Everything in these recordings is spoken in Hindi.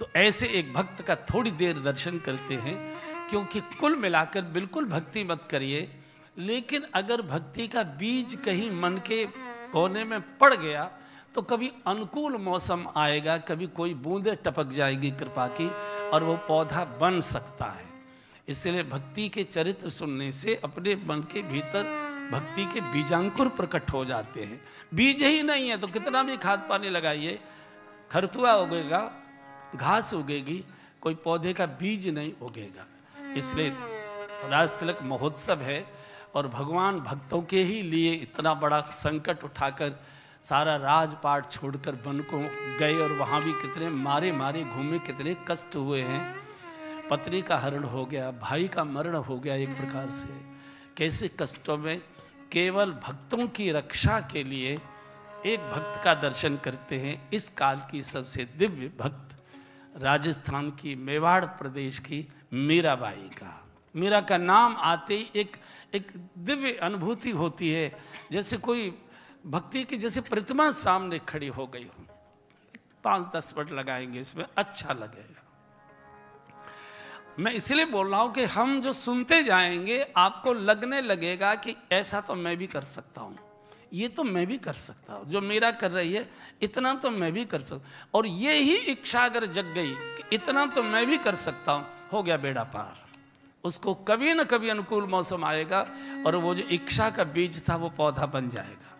तो ऐसे एक भक्त का थोड़ी देर दर्शन करते हैं, क्योंकि कुल मिलाकर बिल्कुल भक्ति मत करिए, लेकिन अगर भक्ति का बीज कहीं मन के कोने में पड़ गया तो कभी अनुकूल मौसम आएगा, कभी कोई बूंदे टपक जाएगी कृपा की और वो पौधा बन सकता है। इसलिए भक्ति के चरित्र सुनने से अपने मन के भीतर भक्ति के बीजांकुर प्रकट हो जाते हैं। बीज ही नहीं है तो कितना भी खाद पानी लगाइए, खरतुआ उगेगा, घास उगेगी, कोई पौधे का बीज नहीं उगेगा। इसलिए राजतिलक महोत्सव है और भगवान भक्तों के ही लिए इतना बड़ा संकट उठाकर सारा राजपाट छोड़कर वन को गए और वहाँ भी कितने मारे मारे घूमे, कितने कष्ट हुए हैं। पत्नी का हरण हो गया, भाई का मरण हो गया, एक प्रकार से कैसे कष्टों में केवल भक्तों की रक्षा के लिए एक भक्त का दर्शन करते हैं। इस काल की सबसे दिव्य भक्त राजस्थान की मेवाड़ प्रदेश की मीराबाई का। मीरा का नाम आते ही एक दिव्य अनुभूति होती है, जैसे कोई भक्ति की जैसे प्रतिमा सामने खड़ी हो गई हो। 5-10 मिनट लगाएंगे इसमें, अच्छा लगेगा। मैं इसलिए बोल रहा हूं कि हम जो सुनते जाएंगे आपको लगने लगेगा कि ऐसा तो मैं भी कर सकता हूं, ये तो मैं भी कर सकता हूं, जो मीरा कर रही है इतना तो मैं भी कर सकता। और ये ही इच्छा अगर जग गई कि इतना तो मैं भी कर सकता हूं, हो गया बेड़ा पार। उसको कभी न कभी अनुकूल मौसम आएगा और वो जो इच्छा का बीज था वो पौधा बन जाएगा।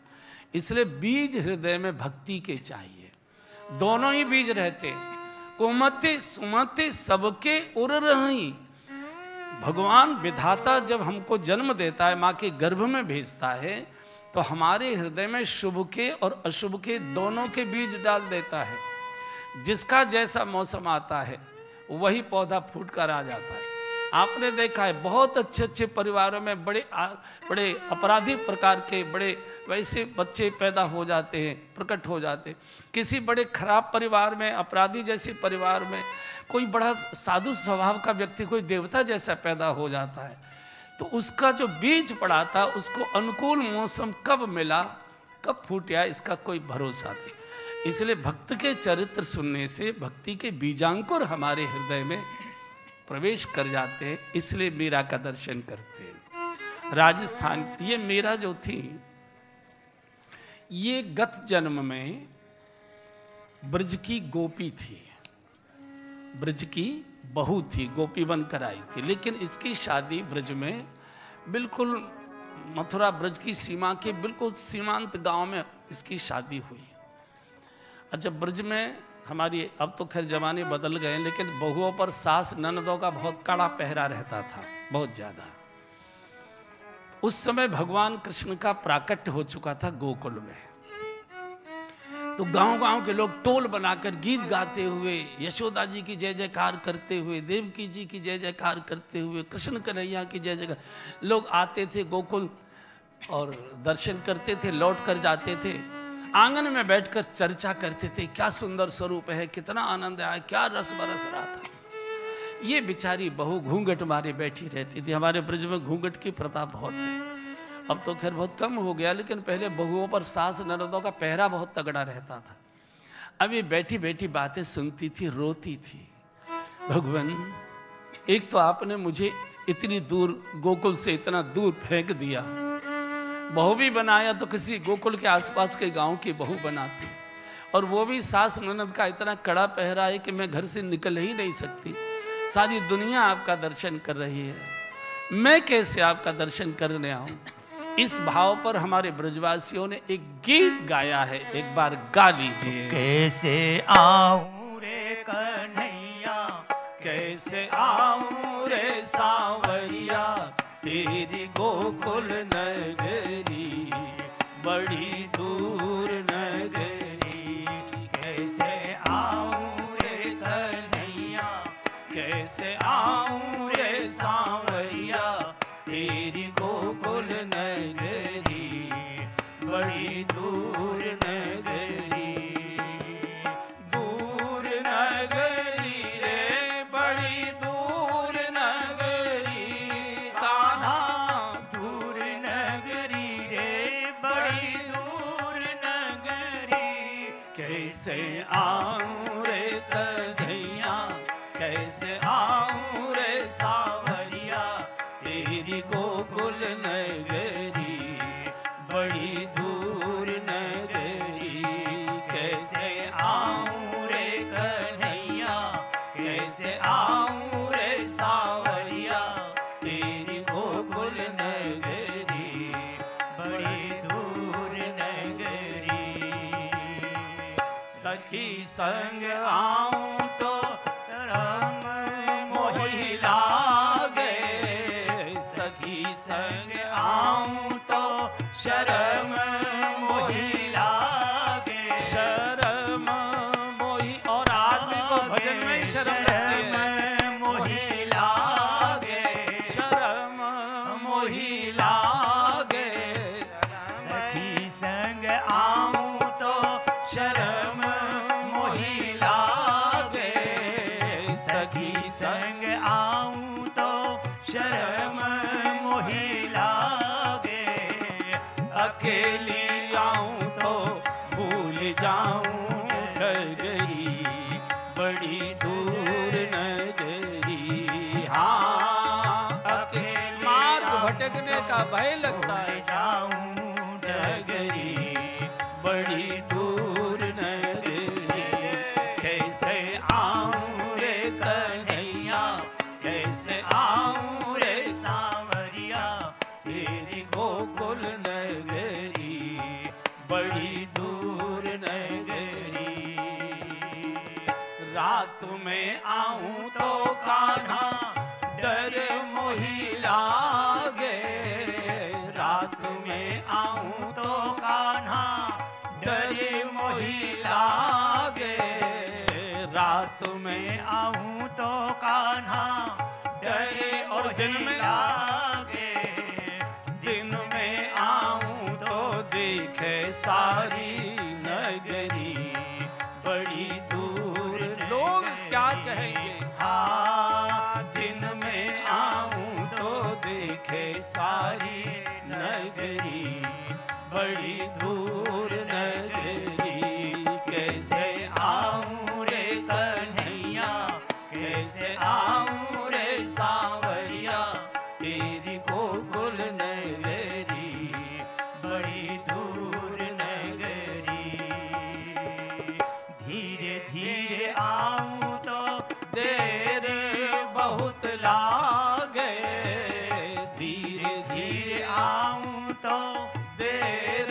इसलिए बीज हृदय में भक्ति के चाहिए, दोनों ही बीज रहते, कुमते सुमते सबके उर रही। भगवान विधाता जब हमको जन्म देता है, माँ के गर्भ में भेजता है, तो हमारे हृदय में शुभ के और अशुभ के दोनों के बीज डाल देता है। जिसका जैसा मौसम आता है वही पौधा फूट कर आ जाता है। आपने देखा है बहुत अच्छे अच्छे परिवारों में बड़े अपराधी प्रकार के बड़े वैसे बच्चे पैदा हो जाते हैं, प्रकट हो जाते हैं। किसी बड़े खराब परिवार में, अपराधी जैसे परिवार में कोई बड़ा साधु स्वभाव का व्यक्ति, कोई देवता जैसा पैदा हो जाता है। तो उसका जो बीज पड़ा था उसको अनुकूल मौसम कब मिला, कब फूटा, इसका कोई भरोसा नहीं। इसलिए भक्त के चरित्र सुनने से भक्ति के बीजांकुर हमारे हृदय में प्रवेश कर जाते हैं। इसलिए मीरा का दर्शन करते हैं। राजस्थान, ये मीरा जो थी ये गत जन्म में ब्रज की गोपी थी, ब्रज की बहू थी, गोपी बनकर आई थी। लेकिन इसकी शादी ब्रज में बिल्कुल मथुरा ब्रज की सीमा के बिल्कुल सीमांत गांव में इसकी शादी हुई। अच्छा, ब्रज में हमारी अब तो खैर जमाने बदल गए, लेकिन बहुओं पर सास ननदों का बहुत कड़ा पहरा रहता था, बहुत ज्यादा। उस समय भगवान कृष्ण का प्राकट्य हो चुका था गोकुल में। तो गांव गांव के लोग टोल बनाकर गीत गाते हुए, यशोदा जी की जय जयकार करते हुए, देवकी जी की जय जयकार करते हुए, कृष्ण कन्हैया की जय जयकार, लोग आते थे गोकुल और दर्शन करते थे, लौट कर जाते थे। आंगन में बैठकर चर्चा करते थे, क्या सुंदर स्वरूप है, कितना आनंद आया, क्या रस बरस रहा था। ये बेचारी बहू घूंघट मारे बैठी रहती थी। हमारे ब्रज में घूंघट की प्रथा बहुत है, अब तो खैर बहुत कम हो गया, लेकिन पहले बहुओं पर सास ननदों का पहरा बहुत तगड़ा रहता था। अब ये बैठी बैठी बातें सुनती थी, रोती थी। भगवान, एक तो आपने मुझे इतनी दूर गोकुल से इतना दूर फेंक दिया, बहू भी बनाया तो किसी गोकुल के आसपास के गांव की बहू बनाती, और वो भी सास ननद का इतना कड़ा पहरा है कि मैं घर से निकल ही नहीं सकती। सारी दुनिया आपका दर्शन कर रही है, मैं कैसे आपका दर्शन करने आऊं। इस भाव पर हमारे ब्रजवासियों ने एक गीत गाया है, एक बार गा लीजिए। कैसे आऊं रे कन्हैया, कैसे आऊं रे सांवरिया, तेरी गोकुल नगरी बड़ी दूर नगरी। कैसे आऊं रे कन्हैया, कैसे आऊं रे सांवरिया, तेरी गोकुल नगरी बड़ी दूर नगरी। दूर नगरी रे बड़ी दूर नगरी, कहाँ दूर नगरी रे बड़ी दूर नगरी। कैसे आऊं रे कन्हैया, संग आऊं तो शर्म मोहि लागे, सखी संग आऊं तो शर्म मोहि लागे, शर्म मोहि। और आदमी को भजन में शर्म मोहि लागे, शर्म मोहि लागे, सखी संग आऊं तो शर्म मोहि लागे, सखी संग आऊं तो शर्म मोहि लागे, अकेली आऊं तो भूल जाऊं नगरी, बड़ी दूर नगरी। हाँ, अकेली मार्ग भटकने का भय लगता है, जाऊं नगरी बड़ी दूर नगरी। कैसे आऊं रे कन्हैया, कैसे आऊं रे सांवरिया, तेरी गोकुल नगरी, बड़ी दूर नगरी। रात में आऊं तो कान्हा डर मोहि लागे, रात में आऊं तो कान्हा डर मोहि लागे, रात में आऊं तो कान्हा डरे। और दिन में लागे, दिन में आऊं तो देखे सारी नगरी, बड़ी दूर। लोग क्या कहेंगे? हाँ, दिन में आऊं तो देखे सारी नगरी, बड़ी दूर नगरी। कैसे आऊं रे कन्हैया, कैसे आऊं रे सांवरिया, तेरी गोकुल नगरी, बड़ी दूर नगरी। धीरे धीरे आऊं तो देर बहुत लागे, धीरे धीरे आऊं तो देर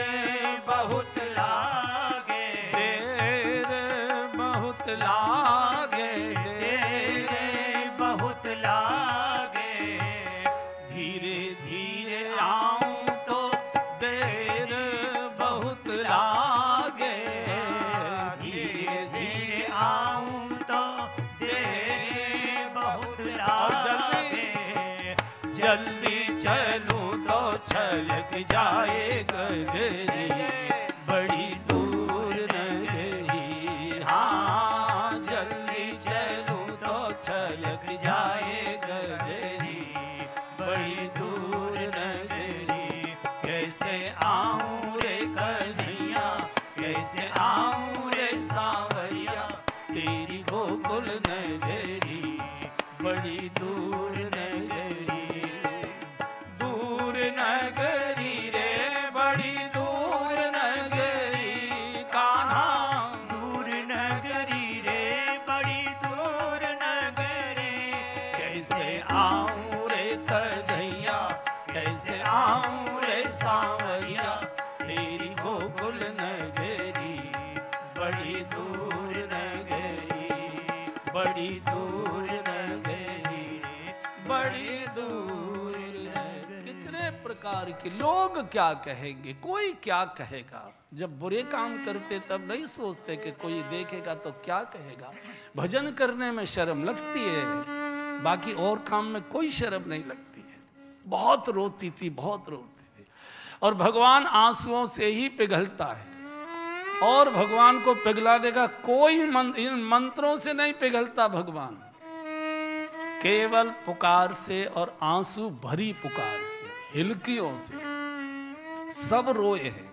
बहुत लागे, देर बहुत लागे, तेरे बहुत लागे, धीरे धीरे आऊं तो देर बहुत लागे, धीरे धीरे आऊं तो तेरे बहुत और लागे, जल्दी चलूं तो छलक जाए गगरी, बड़ी दूर नगरी। हाँ, जल्दी चलूं तो छलक जाए गगरी, बड़ी दूर नगरी। कैसे आऊं रे कन्हैया, कैसे आऊं रे सांवरिया, तेरी गोकुल नगरी, बड़ी दूर नगरी, दूर नगरी रे, बड़ी दूर नगरी। कान्हा दूर नगरी रे, बड़ी दूर नगरी, कैसे आऊं रे कन्हैया, कैसे आऊं रे सांवरिया, तेरी गोकुल नगरी, बड़ी दूर नगरी, बड़ी दूर नगरी, बड़ी दूर नगरी। कितने प्रकार के लोग क्या कहेंगे, कोई क्या कहेगा। जब बुरे काम करते तब नहीं सोचते कि कोई देखेगा तो क्या कहेगा। भजन करने में शर्म लगती है, बाकी और काम में कोई शर्म नहीं लगती है। बहुत रोती थी, बहुत रोती थी, और भगवान आंसुओं से ही पिघलता है। और भगवान को पिघलाने का कोई इन मंत्रों से नहीं पिघलता भगवान, केवल पुकार से और आंसू भरी पुकार से, हिलकियों से। सब रोए हैं,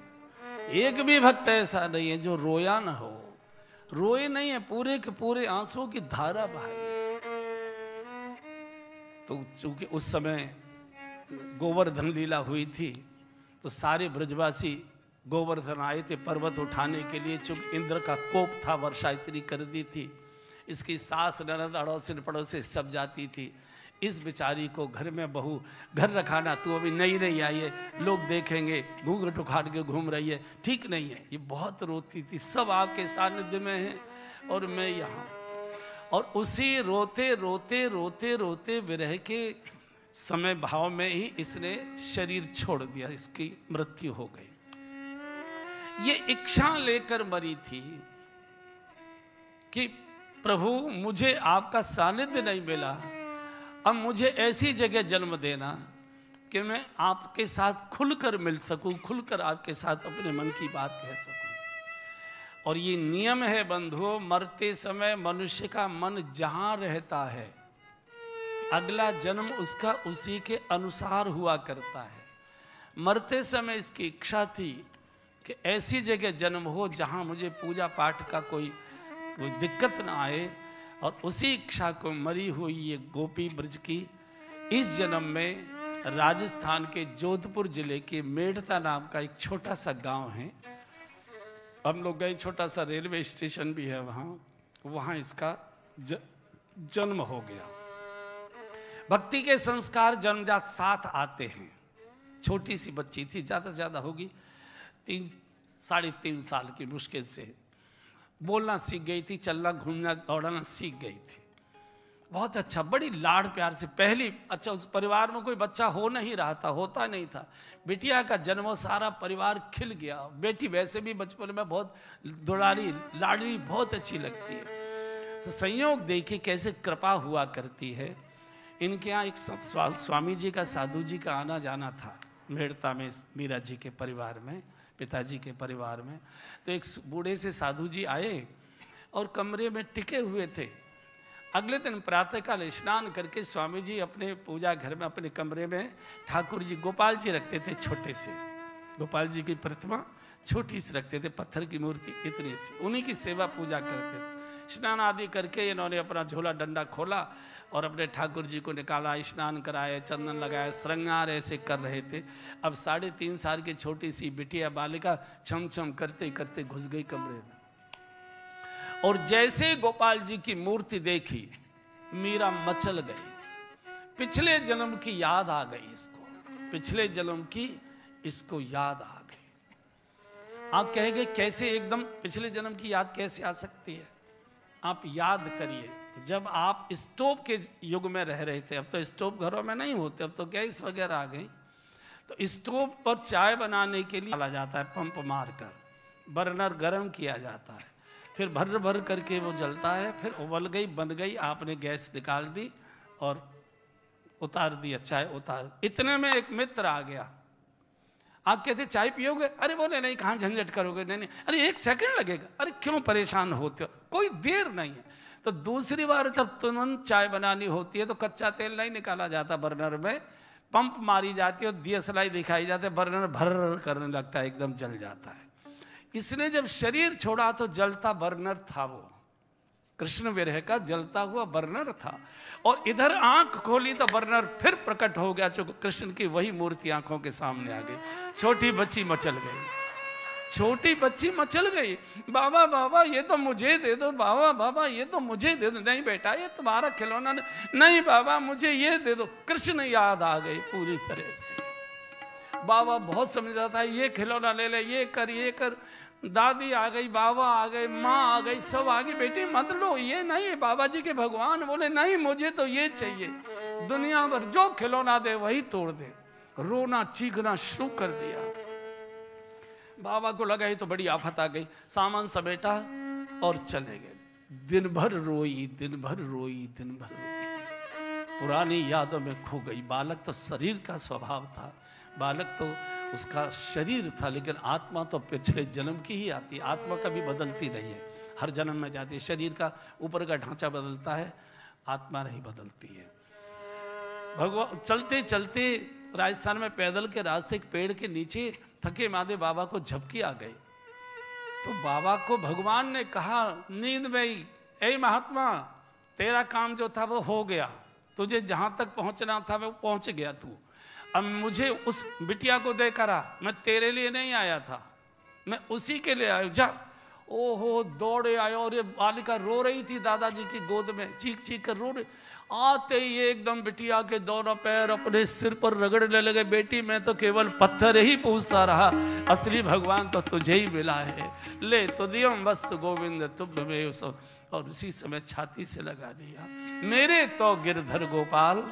एक भी भक्त ऐसा नहीं है जो रोया ना हो। रोए नहीं है, पूरे के पूरे आंसुओं की धारा बहाई है। तो चूंकि उस समय गोवर्धन लीला हुई थी, तो सारे ब्रजवासी गोवर्धन आए थे पर्वत उठाने के लिए। चूंकि इंद्र का कोप था, वर्षा इतनी कर दी थी, इसकी सास ननद अड़ोसी पड़ोसी सब जाती थी। इस बेचारी को घर में बहू, घर रखाना, तू अभी नई नई आई है, लोग देखेंगे, घूंघट उखाड़ के घूम रही है, ठीक नहीं है। ये बहुत रोती थी। सब आपके सानिध्य में है, और मैं यहाँ। और उसी रोते रोते रोते रोते विरह के समय भाव में ही इसने शरीर छोड़ दिया, इसकी मृत्यु हो गई। ये इच्छा लेकर मरी थी कि प्रभु मुझे आपका सानिध्य नहीं मिला, अब मुझे ऐसी जगह जन्म देना कि मैं आपके साथ खुलकर मिल सकूं, खुलकर आपके साथ अपने मन की बात कह सकूं। और ये नियम है बंधुओं, मरते समय मनुष्य का मन जहां रहता है अगला जन्म उसका उसी के अनुसार हुआ करता है। मरते समय इसकी इच्छा थी कि ऐसी जगह जन्म हो जहां मुझे पूजा पाठ का कोई दिक्कत ना आए, और उसी इच्छा को मरी हुई ये गोपी ब्रज की इस जन्म में राजस्थान के जोधपुर जिले के मेड़ता नाम का एक छोटा सा गांव है। हम लोग गए, छोटा सा रेलवे स्टेशन भी है वहाँ इसका जन्म हो गया। भक्ति के संस्कार जन्मजात साथ आते हैं। छोटी सी बच्ची थी, ज़्यादा से ज़्यादा होगी 3-3.5 साल की, मुश्किल से बोलना सीख गई थी, चलना घूमना दौड़ना सीख गई थी। बहुत अच्छा, बड़ी लाड़ प्यार से पहली, अच्छा उस परिवार में कोई बच्चा हो नहीं रहा था, होता नहीं था। बिटिया का जन्म, सारा परिवार खिल गया। बेटी वैसे भी बचपन में बहुत दुलारी लाडली बहुत अच्छी लगती है। तो संयोग देखिए कैसे कृपा हुआ करती है। इनके यहाँ एक स्वामी जी का, साधु जी का आना जाना था मेड़ता में, मीरा जी के परिवार में, पिताजी के परिवार में। तो एक बूढ़े से साधु जी आए और कमरे में टिके हुए थे। अगले दिन प्रातःकाल स्नान करके स्वामी जी अपने पूजा घर में, अपने कमरे में ठाकुर जी, गोपाल जी रखते थे छोटे से, गोपाल जी की प्रतिमा छोटी सी रखते थे, पत्थर की मूर्ति इतनी सी, उन्हीं की सेवा पूजा करते थे। स्नान आदि करके इन्होंने अपना झोला डंडा खोला और अपने ठाकुर जी को निकाला, स्नान कराया, चंदन लगाया, श्रृंगार ऐसे कर रहे थे। अब 3.5 साल की छोटी सी बिटिया बालिका छम छम करते करते घुस गई कमरे में। और जैसे गोपाल जी की मूर्ति देखी, मीरा मचल गई। पिछले जन्म की याद आ गई इसको, पिछले जन्म की इसको याद आ गई। आप कहेंगे कैसे एकदम पिछले जन्म की याद कैसे आ सकती है? आप याद करिए, जब आप स्टोव के युग में रह रहे थे, अब तो स्टोव घरों में नहीं होते, अब तो गैस वगैरह आ गई, तो स्टोव पर चाय बनाने के लिए डाला जाता है, पंप मारकर बर्नर गर्म किया जाता है, फिर भर भर करके वो जलता है, फिर उबल गई, बन गई, आपने गैस निकाल दी और उतार दिया, चाय उतार। इतने में एक मित्र आ गया। आप कहते चाय पियोगे? अरे बोले नहीं, कहाँ झंझट करोगे, नहीं नहीं, अरे 1 सेकंड लगेगा। अरे क्यों परेशान होते हो, कोई देर नहीं है। तो दूसरी बार जब तुरंत चाय बनानी होती है तो कच्चा तेल नहीं निकाला जाता बर्नर में, पंप मारी जाती है और दियसलाई दिखाई जाती है, बर्नर भर करने लगता है, एकदम जल जाता है। इसने जब शरीर छोड़ा तो जलता बर्नर था, वो कृष्ण विरह का जलता हुआ बर्नर था। और इधर आंख खोली तो बर्नर फिर प्रकट हो गया, जो कृष्ण की वही मूर्ति आंखों के सामने आ गई। छोटी बच्ची मचल गई, छोटी बच्ची मचल गई, बाबा बाबा ये तो मुझे दे दो, बाबा बाबा ये तो मुझे दे दो। नहीं बेटा ये तुम्हारा खिलौना नहीं, बाबा मुझे ये दे दो। कृष्ण याद आ गई पूरी तरह से। बाबा बहुत समझा था, ये खिलौना ले ले, ये कर, ये कर। दादी आ गई, बाबा आ गए, माँ आ गई, सब आ गई, बेटी मत लो, ये नहीं। बाबा जी के भगवान बोले नहीं मुझे तो ये चाहिए। दुनिया भर जो खिलौना दे वही तोड़ दे। रोना चीखना शुरू कर दिया। बाबा को लगा ही तो बड़ी आफत आ गई, सामान समेटा और चले गए। दिन भर रोई, दिन भर रोई, दिन भर रोई, पुरानी यादों में खो गई। बालक तो शरीर का स्वभाव था, बालक तो उसका शरीर था, लेकिन आत्मा तो पिछले जन्म की ही आती है। आत्मा कभी बदलती नहीं है, हर जन्म में जाती है। शरीर का ऊपर का ढांचा बदलता है, आत्मा नहीं बदलती है। भगवान चलते चलते राजस्थान में पैदल के रास्ते एक पेड़ के नीचे थके मादे बाबा को झपकी आ गई। तो बाबा को भगवान ने कहा नींद में, ऐ महात्मा तेरा काम जो था वो हो गया, तुझे जहां तक पहुंचना था वो पहुंच गया तू। अब मुझे उस बिटिया को दे करा, मैं तेरे लिए नहीं आया था, मैं उसी के लिए आया। जा ओहो, दौड़े आए और ये बालिका रो रही थी दादाजी की गोद में, चीख चीख कर रो रही। आते ही एकदम बिटिया के दोनों पैर अपने सिर पर रगड़ने लगे। बेटी मैं तो केवल पत्थर ही पूछता रहा, असली भगवान तो तुझे ही मिला है, ले तो दियम वस्त गोविंद तुभ्यमेव सो। और उसी समय छाती से लगा दिया, मेरे तो गिरधर गोपाल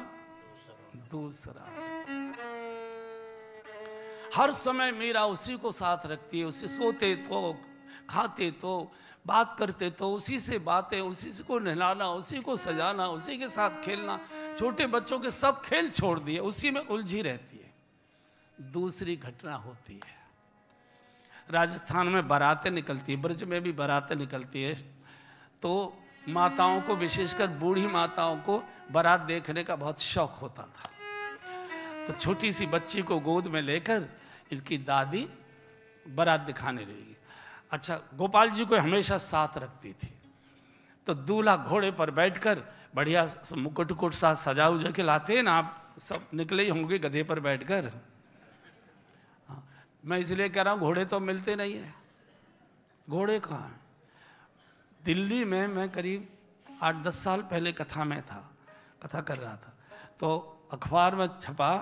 दूसरा। हर समय मीरा उसी को साथ रखती है, उसी सोते तो, खाते तो, बात करते तो उसी से बातें, उसी से को नहलाना, उसी को सजाना, उसी के साथ खेलना। छोटे बच्चों के सब खेल छोड़ दिए, उसी में उलझी रहती है। दूसरी घटना होती है, राजस्थान में बारातें निकलती है, ब्रज में भी बारातें निकलती है। तो माताओं को, विशेषकर बूढ़ी माताओं को बारात देखने का बहुत शौक होता था। तो छोटी सी बच्ची को गोद में लेकर इनकी दादी बारात दिखाने लगी। अच्छा, गोपाल जी को हमेशा साथ रखती थी। तो दूल्हा घोड़े पर बैठकर बढ़िया मुकुट उकुट सा सजा उजा के लाते हैं ना, आप सब निकले ही होंगे गधे पर बैठकर। मैं इसलिए कह रहा हूँ, घोड़े तो मिलते नहीं है। घोड़े कहाँ हैं? दिल्ली में मैं करीब 8-10 साल पहले कथा में था, कथा कर रहा था, तो अखबार में छपा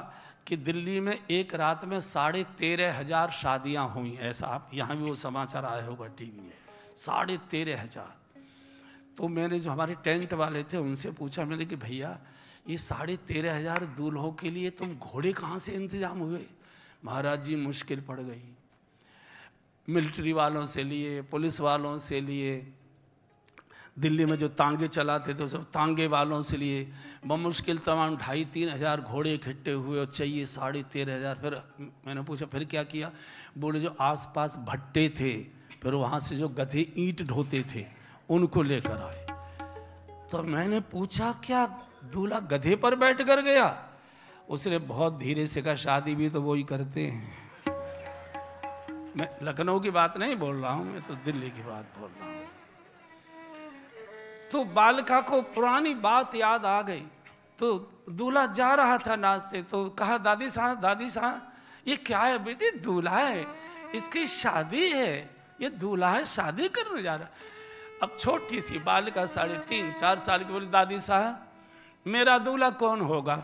कि दिल्ली में एक रात में 13,500 शादियां हुई। ऐसा आप यहाँ भी वो समाचार आया होगा टीवी में, 13,500। तो मैंने जो हमारे टेंट वाले थे उनसे पूछा, मैंने कि भैया ये 13,500 दूल्हों के लिए तुम घोड़े कहाँ से इंतजाम हुए? महाराज जी मुश्किल पड़ गई, मिलिट्री वालों से लिए, पुलिस वालों से लिए, दिल्ली में जो तांगे चलाते थे सब तांगे वालों से लिए, बमुश्किल तमाम 2,500-3 हज़ार घोड़े इकट्ठे हुए और चाहिए 13,500। फिर मैंने पूछा फिर क्या किया? बोले जो आसपास भट्टे थे, फिर वहाँ से जो गधे ईंट ढोते थे उनको लेकर आए। तो मैंने पूछा क्या दूल्हा गधे पर बैठ कर गया? उसने बहुत धीरे से कहा शादी भी तो वही करते हैं। मैं लखनऊ की बात नहीं बोल रहा हूँ, मैं तो दिल्ली की बात बोल रहा हूँ। तो बालिका को पुरानी बात याद आ गई। तो दूल्हा जा रहा था नाचते, तो कहा दादी साहब ये क्या है बेटी? दूल्हा है, इसकी शादी है, ये दूल्हा है, शादी करने जा रहा। अब छोटी सी बालिका 3.5-4 साल की बोली दादी साहब मेरा दूल्हा कौन होगा?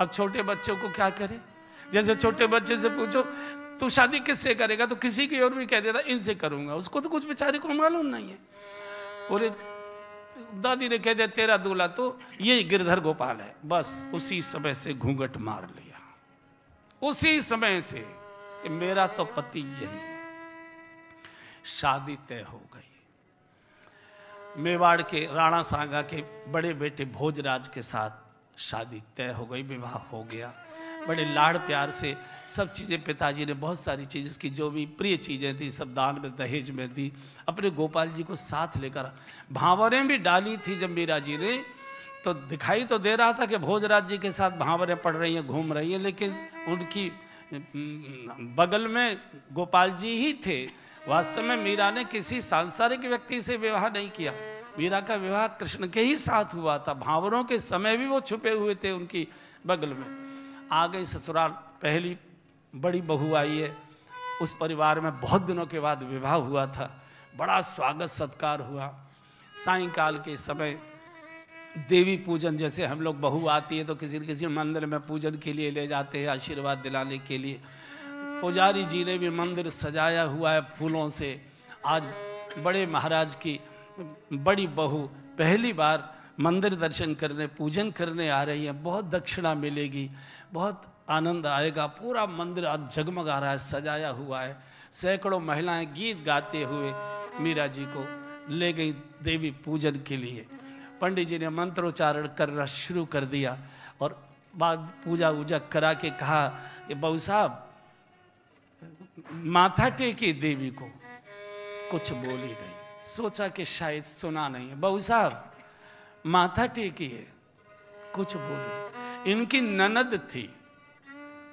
अब छोटे बच्चों को क्या करे? जैसे छोटे बच्चे से पूछो तू शादी किससे करेगा, तो किसी की और भी कह देता इनसे करूंगा। उसको तो कुछ बेचारे को मालूम नहीं है। बोले दादी ने कह दिया तेरा दूल्हा तो ये गिरधर गोपाल है। बस उसी समय से घूंघट मार लिया, उसी समय से कि मेरा तो पति यही है। शादी तय हो गई। मेवाड़ के राणा सांगा के बड़े बेटे भोजराज के साथ शादी तय हो गई, विवाह हो गया। बड़े लाड़ प्यार से सब चीज़ें पिताजी ने बहुत सारी चीज़ इसकी जो भी प्रिय चीज़ें थी सब दान में दहेज में दी। अपने गोपाल जी को साथ लेकर भांवरें भी डाली थी जब मीरा जी ने, तो दिखाई तो दे रहा था कि भोजराज जी के साथ भांवरें पड़ रही हैं, घूम रही हैं, लेकिन उनकी बगल में गोपाल जी ही थे। वास्तव में मीरा ने किसी सांसारिक व्यक्ति से विवाह नहीं किया। मीरा का विवाह कृष्ण के ही साथ हुआ था। भांवरों के समय भी वो छुपे हुए थे उनकी बगल में। आ गई ससुराल, पहली बड़ी बहू आई है। उस परिवार में बहुत दिनों के बाद विवाह हुआ था। बड़ा स्वागत सत्कार हुआ। सायंकाल के समय देवी पूजन, जैसे हम लोग बहू आती है तो किसी न किसी मंदिर में पूजन के लिए ले जाते हैं, आशीर्वाद दिलाने के लिए। पुजारी जी ने भी मंदिर सजाया हुआ है फूलों से। आज बड़े महाराज की बड़ी बहू पहली बार मंदिर दर्शन करने, पूजन करने आ रही है। बहुत दक्षिणा मिलेगी, बहुत आनंद आएगा। पूरा मंदिर आज जगमगा रहा है, सजाया हुआ है। सैकड़ों महिलाएं गीत गाते हुए मीरा जी को ले गई देवी पूजन के लिए। पंडित जी ने मंत्रोच्चारण करना शुरू कर दिया और बाद पूजा वूजा करा के कहा कि बहू साहब माथा टेकी देवी को। कुछ बोली नहीं, सोचा कि शायद सुना नहीं है। बहू साहब माथा टेकी है, कुछ बोली। इनकी ननद थी,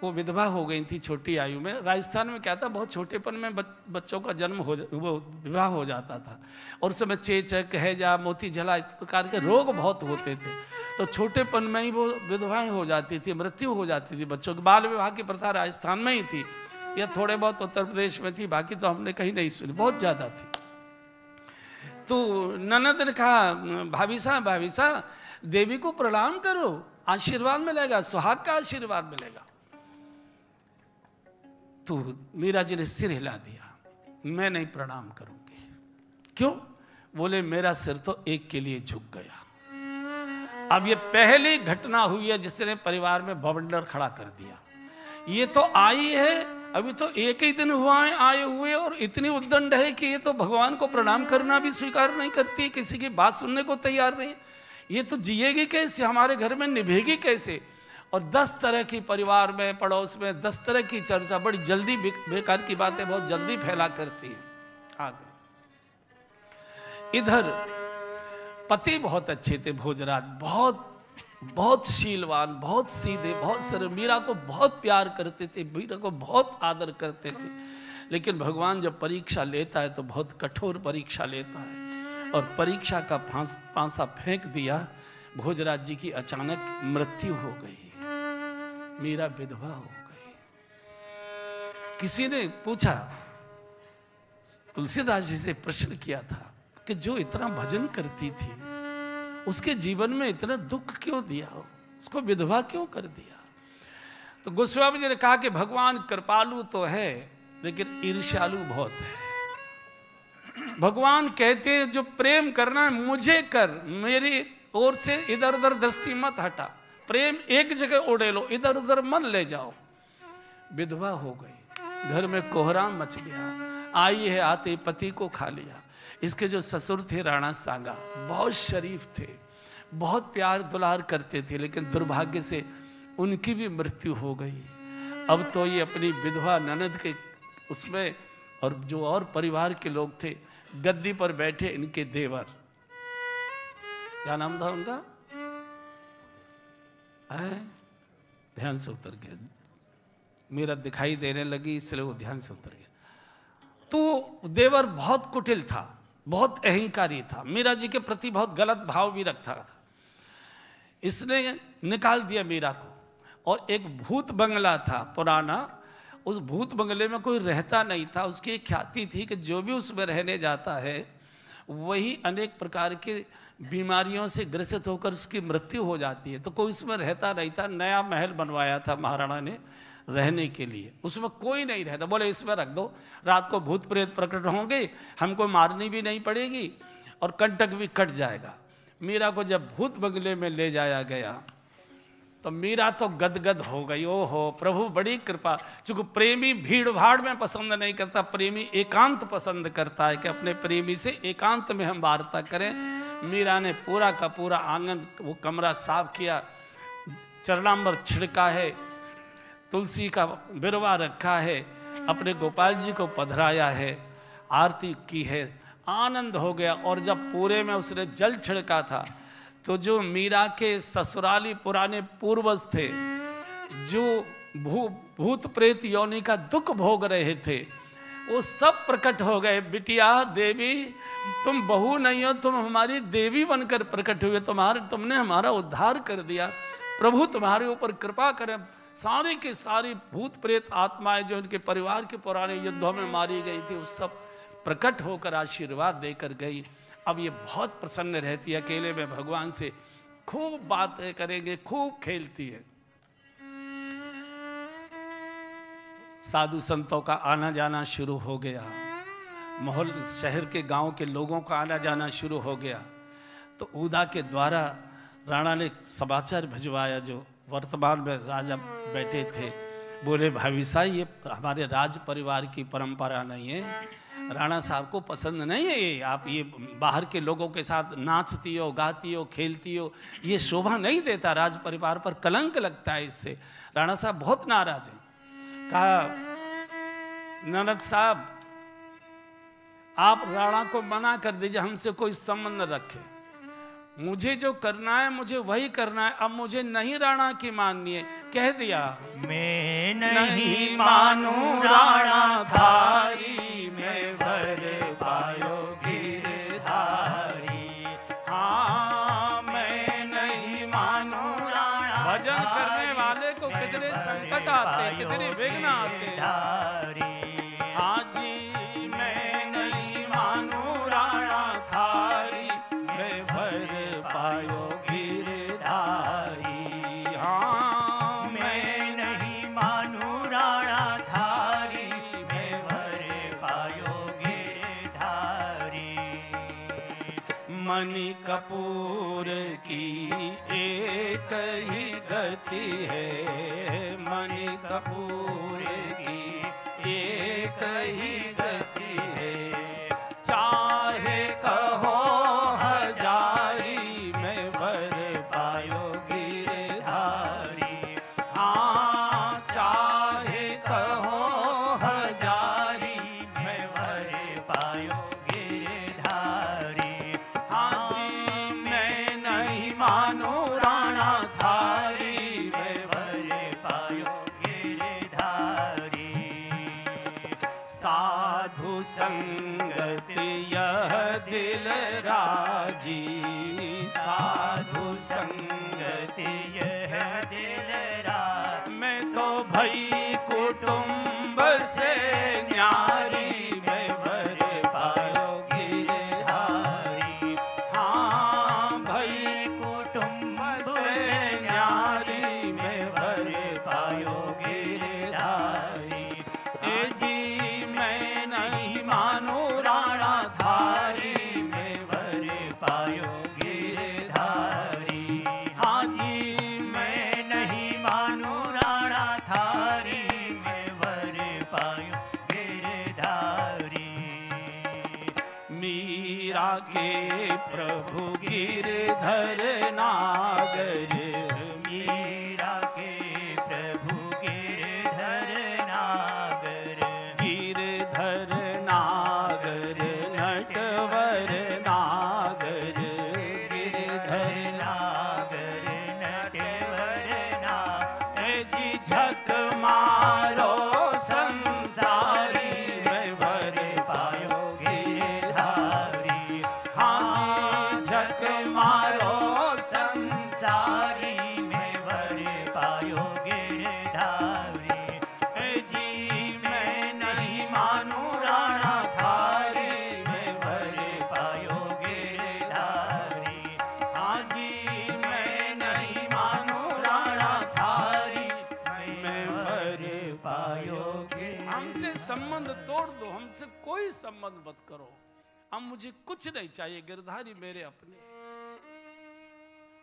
वो विधवा हो गई थी छोटी आयु में। राजस्थान में क्या था, बहुत छोटेपन में बच्चों का जन्म वो विवाह हो जाता था। और उस समय चेचक, हैजा, मोती झला इस प्रकार के रोग बहुत होते थे। तो छोटेपन में ही वो विधवाएं हो जाती थी, मृत्यु हो जाती थी बच्चों की। बाल विवाह की प्रथा राजस्थान में ही थी, या थोड़े बहुत उत्तर प्रदेश में थी, बाकी तो हमने कहीं नहीं सुनी, बहुत ज़्यादा थी। तो ननद ने कहा, भाभी साहब देवी को प्रणाम करो, आशीर्वाद मिलेगा, सुहाग का आशीर्वाद मिलेगा। तो मीरा जी ने सिर हिला दिया, मैं नहीं प्रणाम करूंगी। क्यों? बोले मेरा सिर तो एक के लिए झुक गया। अब ये पहली घटना हुई है जिसने परिवार में बवंडर खड़ा कर दिया। ये तो आई है, अभी तो एक ही दिन हुआ है आए हुए, और इतनी उद्दंड है कि ये तो भगवान को प्रणाम करना भी स्वीकार नहीं करती, किसी की बात सुनने को तैयार नहीं। ये तो जिएगी कैसे, हमारे घर में निभेगी कैसे? और 10 तरह की परिवार में, पड़ोस में 10 तरह की चर्चा, बड़ी जल्दी बेकार की बातें बहुत जल्दी फैला करती है। आगे इधर पति बहुत अच्छे थे भोजराज, बहुत शीलवान, बहुत सीधे, बहुत सरल, मीरा को बहुत प्यार करते थे, मीरा को बहुत आदर करते थे। लेकिन भगवान जब परीक्षा लेता है तो बहुत कठोर परीक्षा लेता है, और परीक्षा का पांसा फेंक दिया। भोजराज जी की अचानक मृत्यु हो गई, मीरा विधवा हो गई। किसी ने पूछा, तुलसीदास जी से प्रश्न किया था कि जो इतना भजन करती थी उसके जीवन में इतना दुख क्यों दिया हो, उसको विधवा क्यों कर दिया? तो गोस्वामी जी ने कहा कि भगवान कृपालु तो है लेकिन ईर्ष्यालु बहुत है। भगवान कहते हैं जो प्रेम करना है मुझे कर, मेरी ओर से इधर उधर दृष्टि मत हटा, प्रेम एक जगह उड़े लो, इधर उधर मन ले जाओ। विधवा हो गई, घर में कोहराम मच गया, आई है आते पति को खा लिया। इसके जो ससुर थे राणा सांगा, बहुत शरीफ थे, बहुत प्यार दुलार करते थे, लेकिन दुर्भाग्य से उनकी भी मृत्यु हो गई। अब तो ये अपनी विधवा ननद के उसमें, और जो और परिवार के लोग थे, गद्दी पर बैठे इनके देवर, क्या नाम था उनका? ध्यान से उतर गया, मेरा दिखाई देने लगी इसलिए वो ध्यान से उतर गया। तो देवर बहुत कुटिल था, बहुत अहंकारी था, मीरा जी के प्रति बहुत गलत भाव भी रखता था। इसने निकाल दिया मीरा को, और एक भूत बंगला था पुराना, उस भूत बंगले में कोई रहता नहीं था। उसकी एक ख्याति थी कि जो भी उसमें रहने जाता है वही अनेक प्रकार के बीमारियों से ग्रसित होकर उसकी मृत्यु हो जाती है। तो कोई उसमें रहता नहीं था। नया महल बनवाया था महाराणा ने रहने के लिए, उसमें कोई नहीं रहता। बोले इसमें रख दो, रात को भूत प्रेत प्रकट होंगे, हमको मारनी भी नहीं पड़ेगी और कंटक भी कट जाएगा। मीरा को जब भूत बंगले में ले जाया गया तो मीरा तो गदगद हो गई। ओहो प्रभु बड़ी कृपा। चूंकि प्रेमी भीड़ भाड़ में पसंद नहीं करता, प्रेमी एकांत पसंद करता है कि अपने प्रेमी से एकांत में हम वार्ता करें। मीरा ने पूरा का पूरा आंगन, वो कमरा साफ किया, चरणामृत छिड़का है, तुलसी का बिरवा रखा है, अपने गोपाल जी को पधराया है, आरती की है, आनंद हो गया। और जब पूरे में उसने जल छिड़का था तो जो मीरा के ससुराली पुराने पूर्वज थे, जो भूत प्रेत योनि का दुख भोग रहे थे, वो सब प्रकट हो गए। बिटिया देवी, तुम बहू नहीं हो, तुम हमारी देवी बनकर प्रकट हुए, तुमने हमारा उद्धार कर दिया, प्रभु तुम्हारे ऊपर कृपा करें। सारी की सारी भूत प्रेत आत्माएं जो उनके परिवार के पुराने युद्धों में मारी गई थी, वो सब प्रकट होकर आशीर्वाद देकर गई। अब ये बहुत प्रसन्न रहती है, अकेले में भगवान से खूब बातें करेंगे, खूब खेलती है। साधु संतों का आना जाना शुरू हो गया, माहौल शहर के गांव के लोगों का आना जाना शुरू हो गया। तो उदा के द्वारा राणा ने समाचार भिजवाया, जो वर्तमान में राजा बैठे थे। बोले भाभी साहब, ये हमारे राज परिवार की परंपरा नहीं है, राणा साहब को पसंद नहीं है ये, आप ये बाहर के लोगों के साथ नाचती हो, गाती हो, खेलती हो, ये शोभा नहीं देता, राज परिवार पर कलंक लगता है इससे। राणा साहब बहुत नाराज हैं। कहा ननद साहब, आप राणा को मना कर दीजिए, हमसे कोई संबंध न रखे, मुझे जो करना है मुझे वही करना है, अब मुझे नहीं राणा की माननी है। कह दिया मैं नहीं मानूं राणा धारी, मैं भर पायो गिरधारी। हाँ मैं नहीं मानूं राणा, भजन करने वाले को कितने संकट आते, कितने विघ्न आते। हाँ जी मैं नहीं मानूं राणा धारी। पायो गिरधारी। हाँ मैं नहीं मानू राणा थारी, मैं वर पायो गिरधारी। मणि कपूर की एक ही गति है, मणि कपूर की एक ही गति है। चाहे कहो हजारी, मैं वर पायो गिरधारी। हाँ चाहे कहो हजारी, मैं वर पायो गिरधारी। मैं नहीं मानू राणा थारी, मैं वर पायो गिरधारी। साधु संगत यह दिल राजी, साधु संगत यह दिल राज। मैं तो भई कुटुंब से न्यारी, मैं वर पायो गिरधारी। हाँ भई कुटुंब से न्यारी, मैं वर पायो गिरधारी। ए जी मैं नहीं मानू राणा थारी, मैं वर पायो गिरधारी। हाँ जी मैं नहीं मानू राणा थारी, मैं वर पायो गिरधारी। मीरा के प्रभु गिरधर नागर, मीरा के प्रभु गिरधर नागर। गिरधर नागर नटवर नागर, गिरधर नागर नटवर नागर। ए जी झक मारो संसारी, मैं वर पायो गिरधारी। हाँ झक मारो संसारी, मैं वर पायो गिरधारी। ए जी मैं नहीं मानू राणा थारी, मैं वर पायो गिरधारी। हाँ जी मैं नहीं मानू राणा थारी, मैं वर पायो गिरधारी। हमसे संबंध तोड़ दो, हमसे कोई संबंध मत करो, अब मुझे कुछ नहीं चाहिए, गिरधारी मेरे अपने।